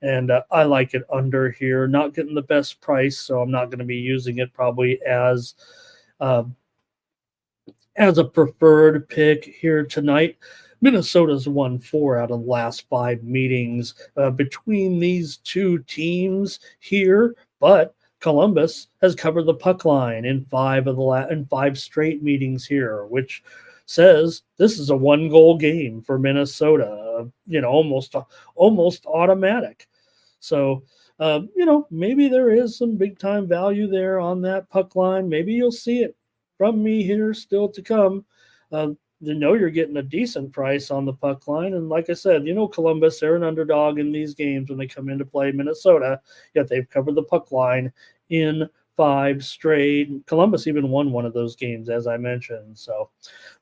And I like it under here. Not getting the best price, so I'm not going to be using it probably as a preferred pick here tonight. Minnesota's won 4 out of the last 5 meetings between these two teams here, but Columbus has covered the puck line in 5 straight meetings here, which says this is a 1-goal game for Minnesota. Almost automatic. So, maybe there is some big time value there on that puck line. Maybe you'll see it from me here still to come. You're getting a decent price on the puck line. And like I said, Columbus, they're an underdog in these games when they come in to play Minnesota, yet they've covered the puck line in 5 straight. Columbus even won one of those games, as I mentioned. So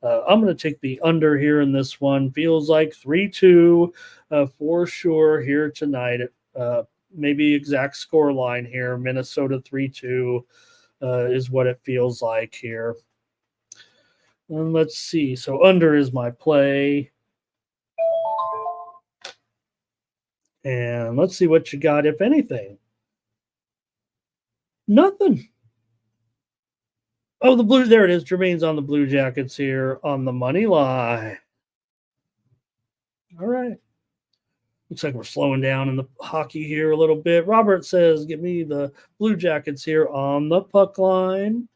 I'm going to take the under here in this one. Feels like 3-2 for sure here tonight. Maybe exact score line here. Minnesota 3-2 is what it feels like here. And let's see. So under is my play. And let's see what you got, if anything. Nothing. Oh, the Blue. There it is. Jermaine's on the Blue Jackets here on the money line. All right. Looks like we're slowing down in the hockey here a little bit. Robert says, "Give me the Blue Jackets here on the puck line."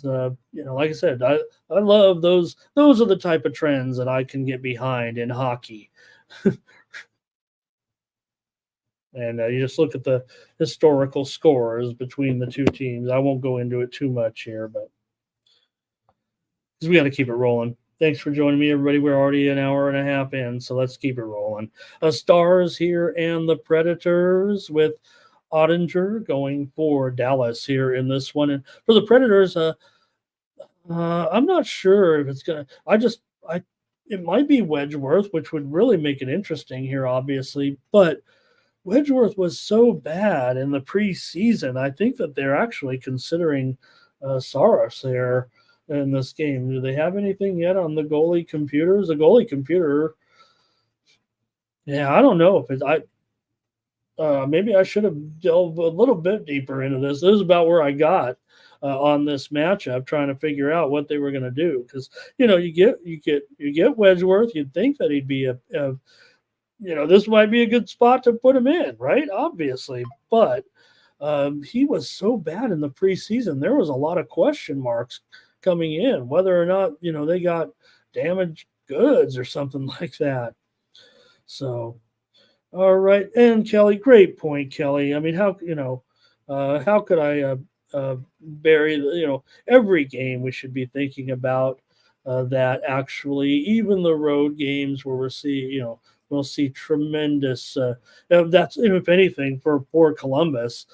Like I said, I love those. Those are the type of trends that I can get behind in hockey. And you just look at the historical scores between the two teams. I won't go into it too much here, but because we got to keep it rolling. Thanks for joining me, everybody. We're already an hour and a half in, so let's keep it rolling. Stars here and the Predators with Ottinger going for Dallas here in this one. And for the Predators, I'm not sure if it's going to – it might be Wedgeworth, which would really make it interesting here, obviously. But Wedgeworth was so bad in the preseason. I think that they're actually considering Saros there in this game. Do they have anything yet on the goalie computers? The goalie computer, yeah, I don't know if it's maybe I should have delved a little bit deeper into this. This is about where I got on this matchup, trying to figure out what they were going to do. Because you get Wedgeworth, you'd think that he'd be a this might be a good spot to put him in, right? Obviously, but he was so bad in the preseason. There was a lot of question marks coming in, whether or not they got damaged goods or something like that. So, all right, and Kelly, great point, Kelly. I mean, how could I bury every game we should be thinking about that actually, even the road games where we'll see tremendous. That's if anything for poor Columbus,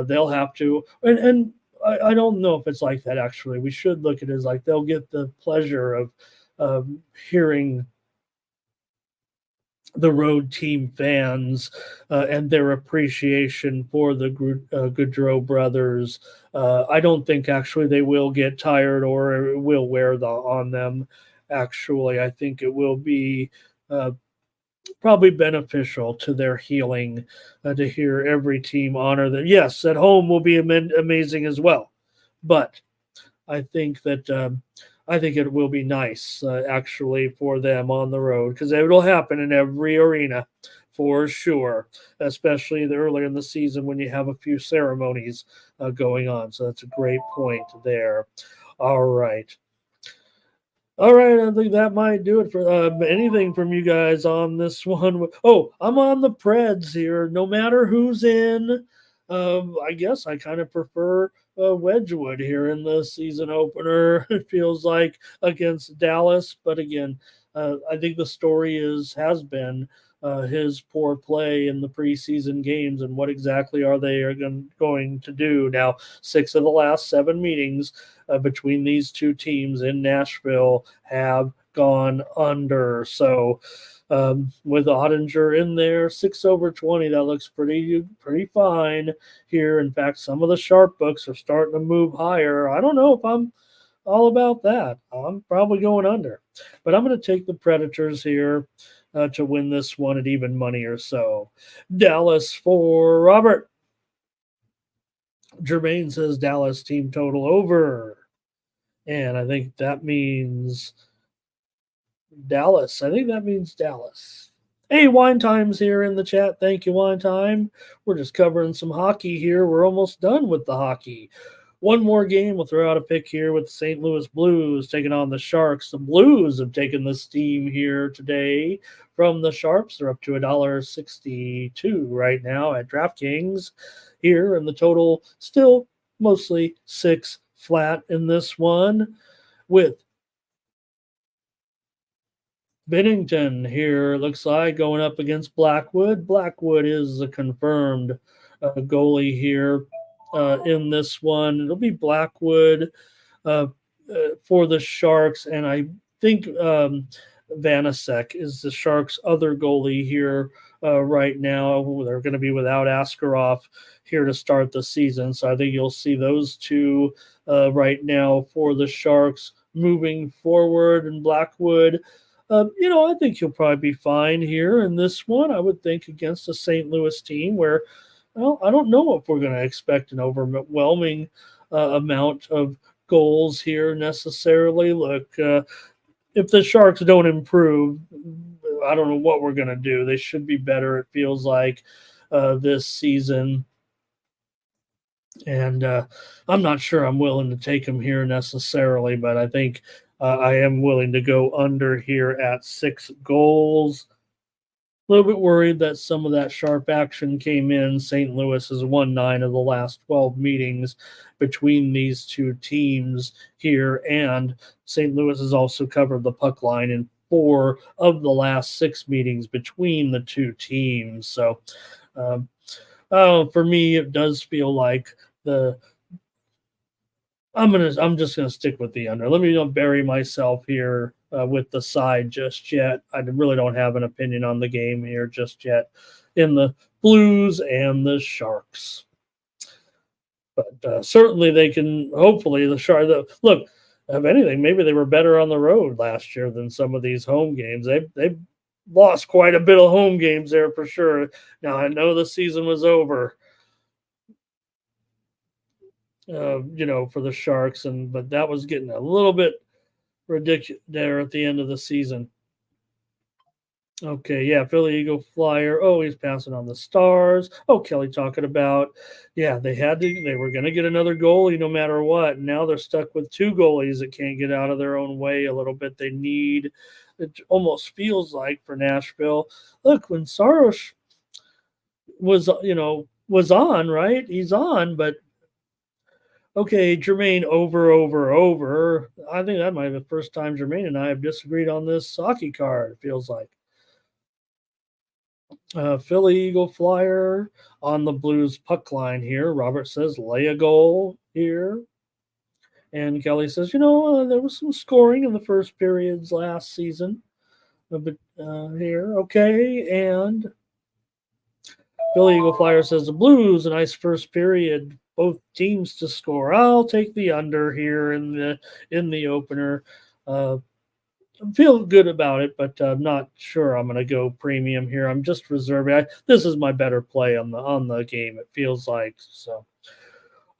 they'll have to. And I don't know if it's like that. Actually, we should look at it as like they'll get the pleasure of hearing the road team fans and their appreciation for the Goudreau brothers. I don't think actually they will get tired or it will wear on them. Actually, I think it will be probably beneficial to their healing to hear every team honor them. Yes, at home will be amazing as well, but I think that I think it will be nice actually for them on the road because it will happen in every arena for sure, especially earlier in the season when you have a few ceremonies going on. So that's a great point there. All right. All right, I think that might do it for anything from you guys on this one. Oh, I'm on the Preds here. No matter who's in, I guess I kind of prefer Wedgwood here in the season opener. It feels like against Dallas, but again, I think the story has been his poor play in the preseason games and what exactly are they going to do now. 6 of the last 7 meetings between these two teams in Nashville have gone under. So with Ottinger in there, 6/20, that looks pretty fine here. In fact, some of the sharp books are starting to move higher. I don't know if I'm all about that. I'm probably going under, but I'm going to take the Predators here to win this one at even money or so. Dallas for Robert. Jermaine says Dallas team total over. And I think that means Dallas. I think that means Dallas. Hey, Wine Time's here in the chat. Thank you, Wine Time. We're just covering some hockey here. We're almost done with the hockey. One more game. We'll throw out a pick here with the St. Louis Blues taking on the Sharks. The Blues have taken the steam here today from the Sharps. They're up to $1.62 right now at DraftKings here, and the total still mostly 6 flat in this one with Bennington here, looks like, going up against Blackwood. Blackwood is a confirmed goalie here in this one. It'll be Blackwood uh, for the Sharks, and I think Vanasek is the Sharks' other goalie here right now. They're going to be without Askarov here to start the season, so I think you'll see those two right now for the Sharks moving forward. And Blackwood, I think he'll probably be fine here in this one. I would think against a St. Louis team where, well, I don't know if we're going to expect an overwhelming amount of goals here necessarily. Look, if the Sharks don't improve, I don't know what we're going to do. They should be better, it feels like, this season. And I'm not sure I'm willing to take them here necessarily, but I think I am willing to go under here at 6 goals. A little bit worried that some of that sharp action came in. St. Louis has won 9 of the last 12 meetings between these two teams here, and St. Louis has also covered the puck line in 4 of the last 6 meetings between the two teams. So, for me, it does feel like I'm just gonna stick with the under. Let me not bury myself here with the side just yet. I really don't have an opinion on the game here just yet in the Blues and the Sharks. But certainly they can. Hopefully the Sharks. Look, if anything, maybe they were better on the road last year than some of these home games. They lost quite a bit of home games there for sure. Now I know the season was over. For the Sharks, but that was getting a little bit ridiculous there at the end of the season. Okay, yeah, Philly Eagle Flyer. Oh, he's passing on the Stars. Oh, Kelly talking about, yeah, they were going to get another goalie no matter what. And now they're stuck with 2 goalies that can't get out of their own way a little bit. It almost feels like for Nashville. Look, when Saros was on, right? He's on, but okay, Jermaine, over. I think that might be the first time Jermaine and I have disagreed on this hockey card, it feels like. Philly Eagle Flyer on the Blues puck line here. Robert says, lay a goal here. And Kelly says, there was some scoring in the first periods last season. But here, okay. And Philly Eagle Flyer says, the Blues, a nice first period. Both teams to score. I'll take the under here in the opener. I feel good about it, but I'm not sure I'm going to go premium here. I'm just reserving. This is my better play on the game. It feels like so.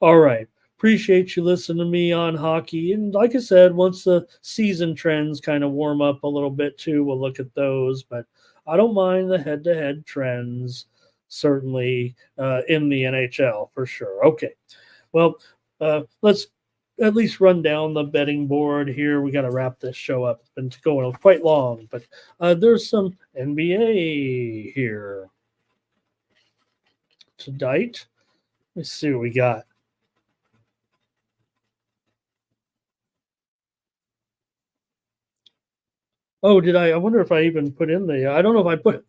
All right. Appreciate you listening to me on hockey. And like I said, once the season trends kind of warm up a little bit too, we'll look at those. But I don't mind the head-to-head trends. Certainly in the NHL for sure. Okay, well, let's at least run down the betting board here. We got to wrap this show up. It's been going quite long, but there's some NBA here tonight. Let's see what we got. Oh, I wonder if I even put in I don't know if I put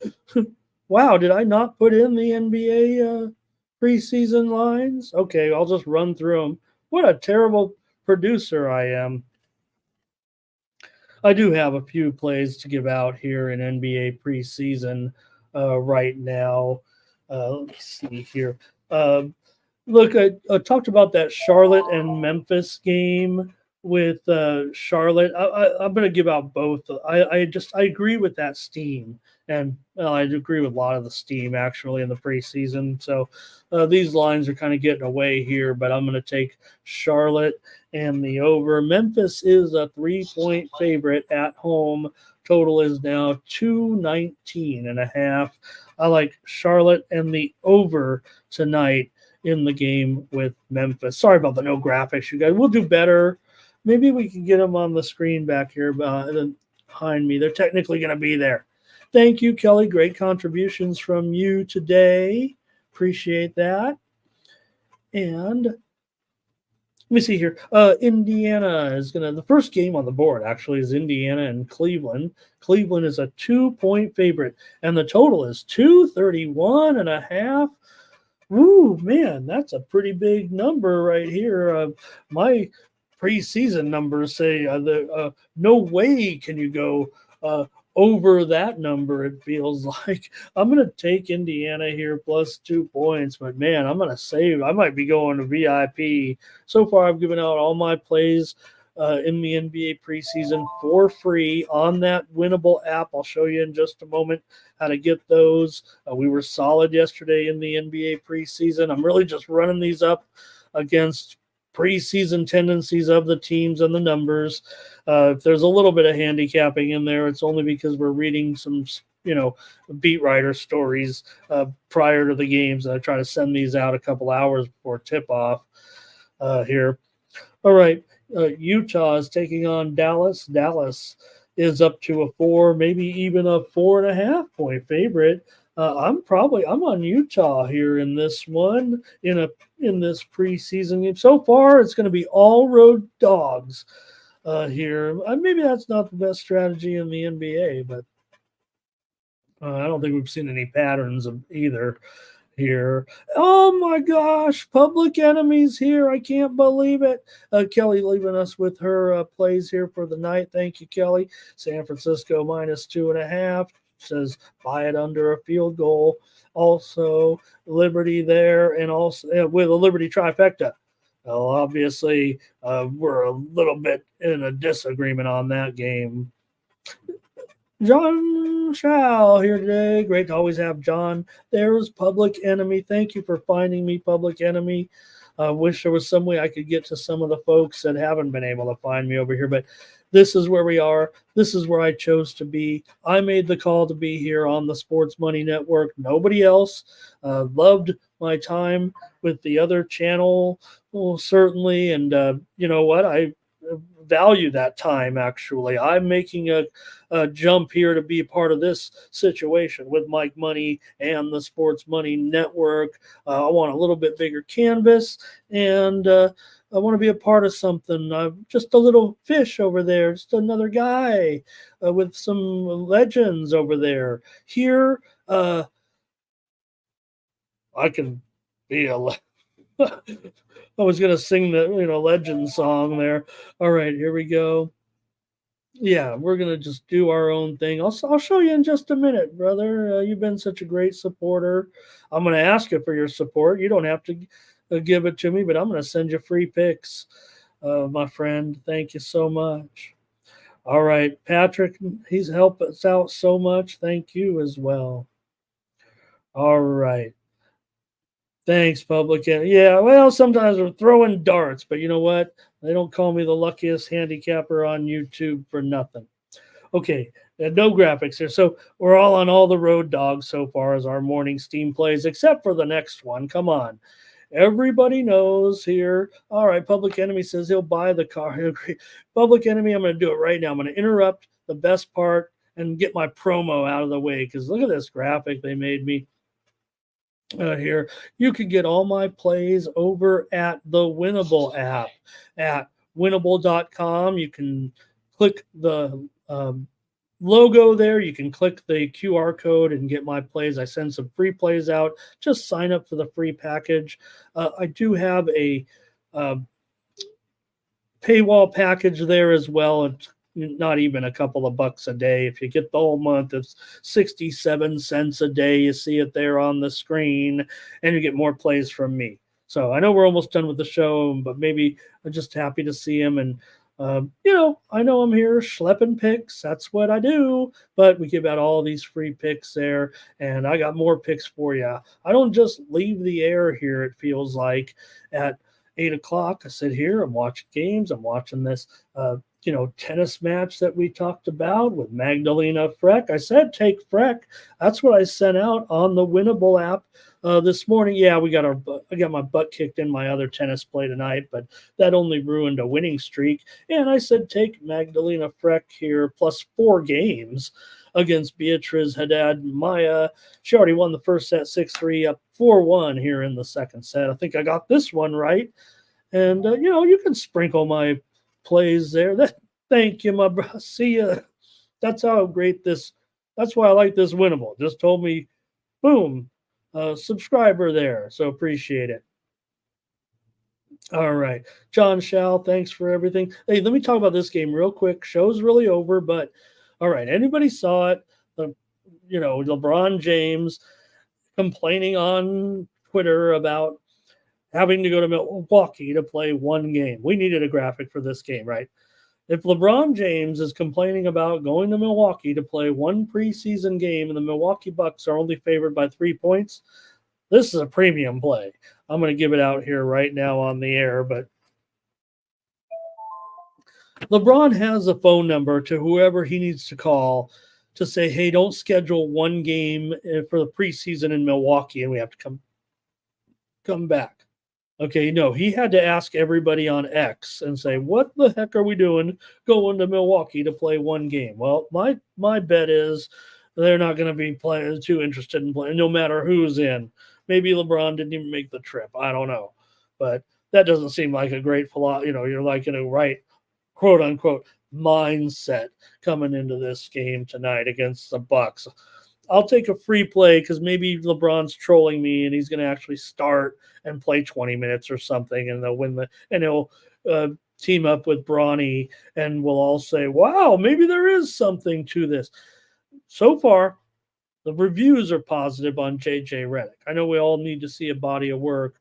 wow, did I not put in the NBA preseason lines? Okay, I'll just run through them. What a terrible producer I am. I do have a few plays to give out here in NBA preseason right now. Let me see here. Look, I talked about that Charlotte and Memphis game with Charlotte. I'm going to give out both. I agree with that steam. And I agree with a lot of the steam actually in the preseason. So these lines are kind of getting away here, but I'm going to take Charlotte and the over. Memphis is a 3-point favorite at home. Total is now 219.5. I like Charlotte and the over tonight in the game with Memphis. Sorry about the no graphics, you guys. We'll do better. Maybe we can get them on the screen back here behind me. They're technically going to be there. Thank you, Kelly. Great contributions from you today. Appreciate that. And let me see here. Indiana is the first game on the board actually is Indiana and Cleveland. Cleveland is a 2-point favorite, and the total is 231.5. Ooh, man, that's a pretty big number right here. My preseason numbers say no way can you go uh, over that number. It feels like I'm going to take Indiana here plus 2 points, but man, I'm going to save. I might be going to VIP. So far, I've given out all my plays in the NBA preseason for free on that winnable app. I'll show you in just a moment how to get those. We were solid yesterday in the NBA preseason. I'm really just running these up against preseason tendencies of the teams and the numbers. If there's a little bit of handicapping in there, it's only because we're reading some, beat writer stories prior to the games. I try to send these out a couple hours before tip off here. All right. Utah is taking on Dallas. Dallas is up to a 4, maybe even a 4.5 point favorite. I'm on Utah here in this one in this preseason game. So far, it's going to be all road dogs here. Maybe that's not the best strategy in the NBA, but I don't think we've seen any patterns of either here. Oh my gosh, Public Enemies here. I can't believe it. Kelly leaving us with her plays here for the night. Thank you, Kelly. San Francisco minus 2.5. Says buy it under a field goal. Also, Liberty there, and also with a Liberty trifecta. Well, obviously, we're a little bit in a disagreement on that game. John Chow here today. Great to always have John. There's Public Enemy. Thank you for finding me, Public Enemy. Wish there was some way I could get to some of the folks that haven't been able to find me over here, but this is where we are. This is where I chose to be. I made the call to be here on the Sports Money Network. Nobody else. Loved my time with the other channel, well, certainly. And you know what? I value that time, actually. I'm making a jump here to be part of this situation with Mike Money and the Sports Money Network. I want a little bit bigger canvas, and I want to be a part of something. Just a little fish over there, just another guy with some legends over there. Here, I can be a I was gonna sing the legend song there. All right, here we go. Yeah, we're gonna just do our own thing. I'll show you in just a minute, brother. You've been such a great supporter. I'm gonna ask you for your support. You don't have to give it to me, but I'm gonna send you free picks, my friend. Thank you so much. All right, Patrick, he's helped us out so much. Thank you as well. All right. Thanks, publican. Yeah, well, sometimes we're throwing darts, but you know what? They don't call me the luckiest handicapper on YouTube for nothing. Okay, no graphics here. So we're all on all the road dogs so far as our morning steam plays, except for the next one. Come on. Everybody knows here. All right, Public Enemy says he'll buy the car. Public Enemy, I'm going to do it right now. I'm going to interrupt the best part and get my promo out of the way because look at this graphic they made me here. You can get all my plays over at the Winnable app at winnable.com. You can click the logo there. You can click the QR code and get my plays. I send some free plays out. Just sign up for the free package. I do have a paywall package there as well. It's not even a couple of bucks a day. If you get the whole month, it's 67 cents a day. You see it there on the screen, and you get more plays from me. So I know we're almost done with the show, but maybe I'm just happy to see him. And, I know I'm here schlepping picks. That's what I do. But we give out all these free picks there, and I got more picks for you. I don't just leave the air here, it feels like, at 8 o'clock. I sit here, I'm watching games, I'm watching this tennis match that we talked about with Magdalena Freck. I said take Freck. That's what I sent out on the Winnable app this morning. Yeah, I got my butt kicked in my other tennis play tonight, but that only ruined a winning streak. And I said take Magdalena Freck here plus 4 games against Beatriz Haddad Maya. She already won the first set 6-3, up 4-1 here in the second set. I think I got this one right. And, you can sprinkle my plays there. Thank you, my bro. See ya. That's how great that's why I like this Winnable. Just told me, boom, subscriber there. So appreciate it. All right. John Shao, thanks for everything. Hey, let me talk about this game real quick. Show's really over, but all right. Anybody saw it? The, LeBron James complaining on Twitter about having to go to Milwaukee to play one game. We needed a graphic for this game, right? If LeBron James is complaining about going to Milwaukee to play one preseason game and the Milwaukee Bucks are only favored by 3 points, this is a premium play. I'm going to give it out here right now on the air, but LeBron has a phone number to whoever he needs to call to say, hey, don't schedule one game for the preseason in Milwaukee and we have to come back. Okay, no, he had to ask everybody on X and say, what the heck are we doing going to Milwaukee to play one game? Well, my bet is they're not going to be too interested in playing, no matter who's in. Maybe LeBron didn't even make the trip. I don't know. But that doesn't seem like a great philosophy. You're like in a right, quote unquote, mindset coming into this game tonight against the Bucks. I'll take a free play because maybe LeBron's trolling me and he's going to actually start and play 20 minutes or something, and they'll win and he'll team up with Bronny, and we'll all say, "Wow, maybe there is something to this." So far, the reviews are positive on JJ Redick. I know we all need to see a body of work.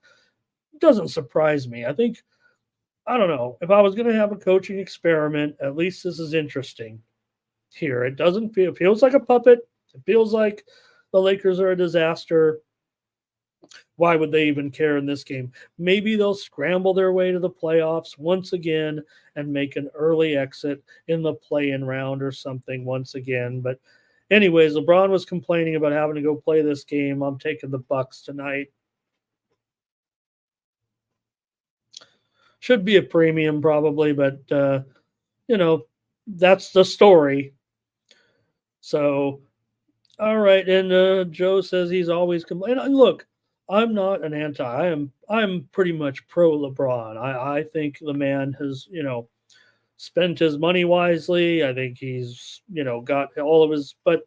It doesn't surprise me. I don't know, if I was going to have a coaching experiment, at least this is interesting. Here, it feels like a puppet. It feels like the Lakers are a disaster. Why would they even care in this game? Maybe they'll scramble their way to the playoffs once again and make an early exit in the play-in round or something once again. But anyways, LeBron was complaining about having to go play this game. I'm taking the Bucks tonight. Should be a premium probably, but that's the story. So all right, and Joe says he's always complaining. Look, I'm not an anti. I'm pretty much pro LeBron. I think the man has spent his money wisely. I think he's got all of his, but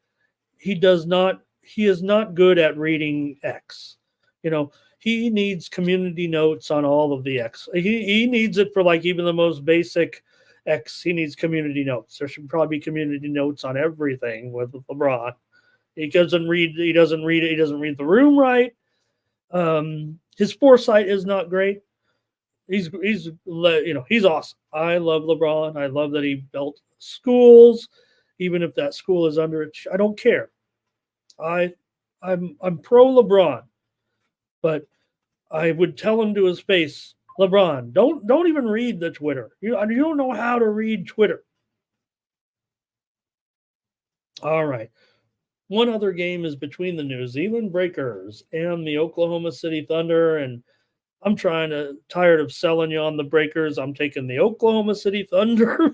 he does not. He is not good at reading X. He needs community notes on all of the X. He needs it for like even the most basic X. He needs community notes. There should probably be community notes on everything with LeBron. He doesn't read it. He doesn't read the room right. His foresight is not great. He's awesome. I love LeBron. I love that he built schools, even if that school is under it. I don't care. I'm pro LeBron, but I would tell him to his face, LeBron, don't even read the Twitter. You don't know how to read Twitter. All right. One other game is between the New Zealand Breakers and the Oklahoma City Thunder, and I'm tired of selling you on the Breakers. I'm taking the Oklahoma City Thunder.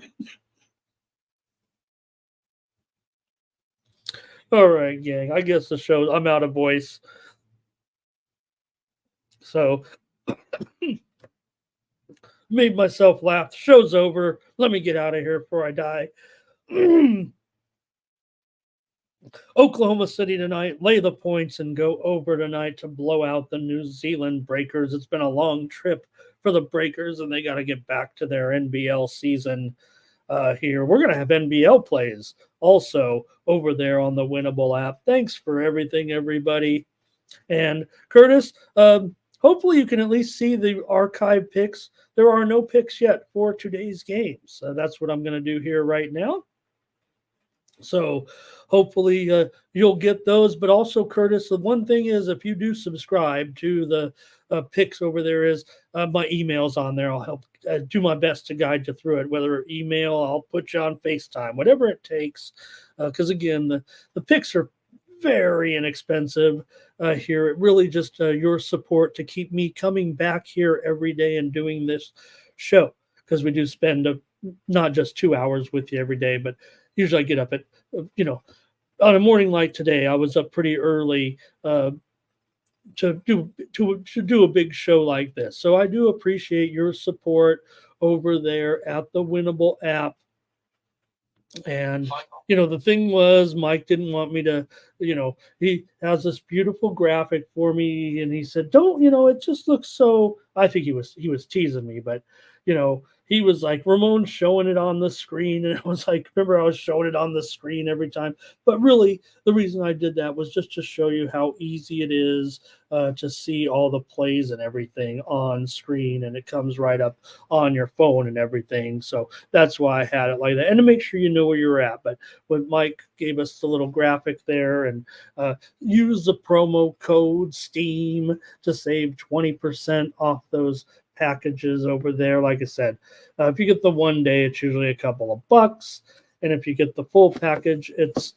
All right, gang. I guess I'm out of voice. So made myself laugh. The show's over. Let me get out of here before I die. Oklahoma City tonight, lay the points and go over tonight to blow out the New Zealand Breakers. It's been a long trip for the Breakers, and they got to get back to their NBL season here. We're going to have NBL plays also over there on the Winnable app. Thanks for everything, everybody. And Curtis, hopefully you can at least see the archive picks. There are no picks yet for today's games. That's what I'm going to do here right now. So hopefully you'll get those. But also, Curtis, the one thing is if you do subscribe to the picks over there is my email's on there. I'll help do my best to guide you through it, whether email, I'll put you on FaceTime, whatever it takes. Because, again, the picks are very inexpensive here. It really just your support to keep me coming back here every day and doing this show, because we do spend not just 2 hours with you every day, but usually I get up at, on a morning like today, I was up pretty early to do a big show like this. So I do appreciate your support over there at the Winnable app. And, the thing was, Mike didn't want me to, he has this beautiful graphic for me. And he said, don't, it just looks so, I think he was teasing me, but, he was like, Ramon showing it on the screen. And it was like, remember, I was showing it on the screen every time. But really, the reason I did that was just to show you how easy it is to see all the plays and everything on screen. And it comes right up on your phone and everything. So that's why I had it like that, and to make sure you know where you're at. But when Mike gave us the little graphic there, and use the promo code STEAM to save 20% off those packages over there. Like I said, if you get the one day, it's usually a couple of bucks, and if you get the full package, it's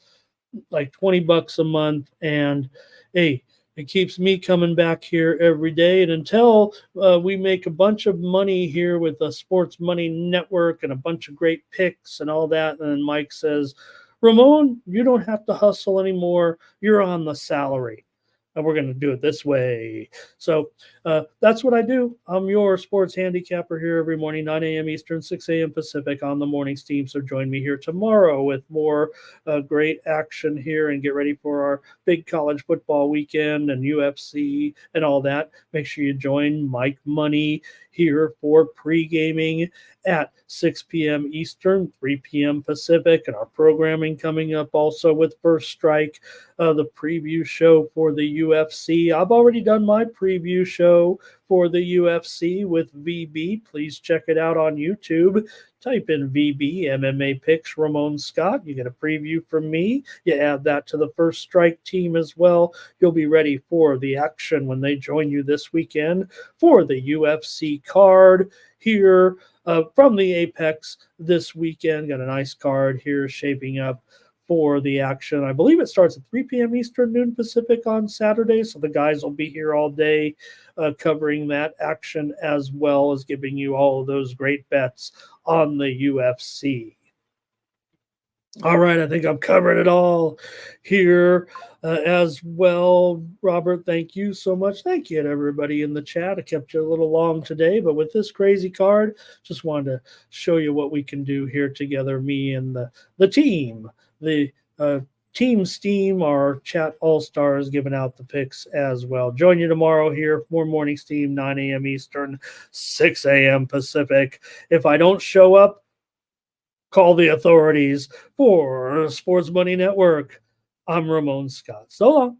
like $20 a month. And hey, it keeps me coming back here every day. And until we make a bunch of money here with the Sports Money Network and a bunch of great picks and all that, and then Mike says, Ramon, you don't have to hustle anymore. You're on the salary. And we're going to do it this way. So that's what I do. I'm your sports handicapper here every morning, 9 a.m. Eastern, 6 a.m. Pacific on the morning steam. So join me here tomorrow with more great action here, and get ready for our big college football weekend and UFC and all that. Make sure you join Mike Money here for pre-gaming at 6 p.m. Eastern, 3 p.m. Pacific, and our programming coming up also with First Strike, the preview show for the UFC. I've already done my preview show for the UFC with VB. Please check it out on YouTube. Type in VB MMA Picks Ramon Scott. You get a preview from me. You add that to the First Strike team as well. You'll be ready for the action when they join you this weekend for the UFC card here from the Apex this weekend. Got a nice card here shaping up for the action. I believe it starts at 3 p.m. Eastern, noon Pacific on Saturday. So the guys will be here all day covering that action, as well as giving you all of those great bets on the UFC. All right, I think I've covered it all here as well. Robert, thank you so much. Thank you to everybody in the chat. I kept you a little long today, but with this crazy card, just wanted to show you what we can do here together, me and the team. The Team Steam, our chat all-stars, giving out the picks as well. Join you tomorrow here for Morning Steam, 9 a.m. Eastern, 6 a.m. Pacific. If I don't show up, call the authorities. For Sports Money Network, I'm Ramon Scott. So long.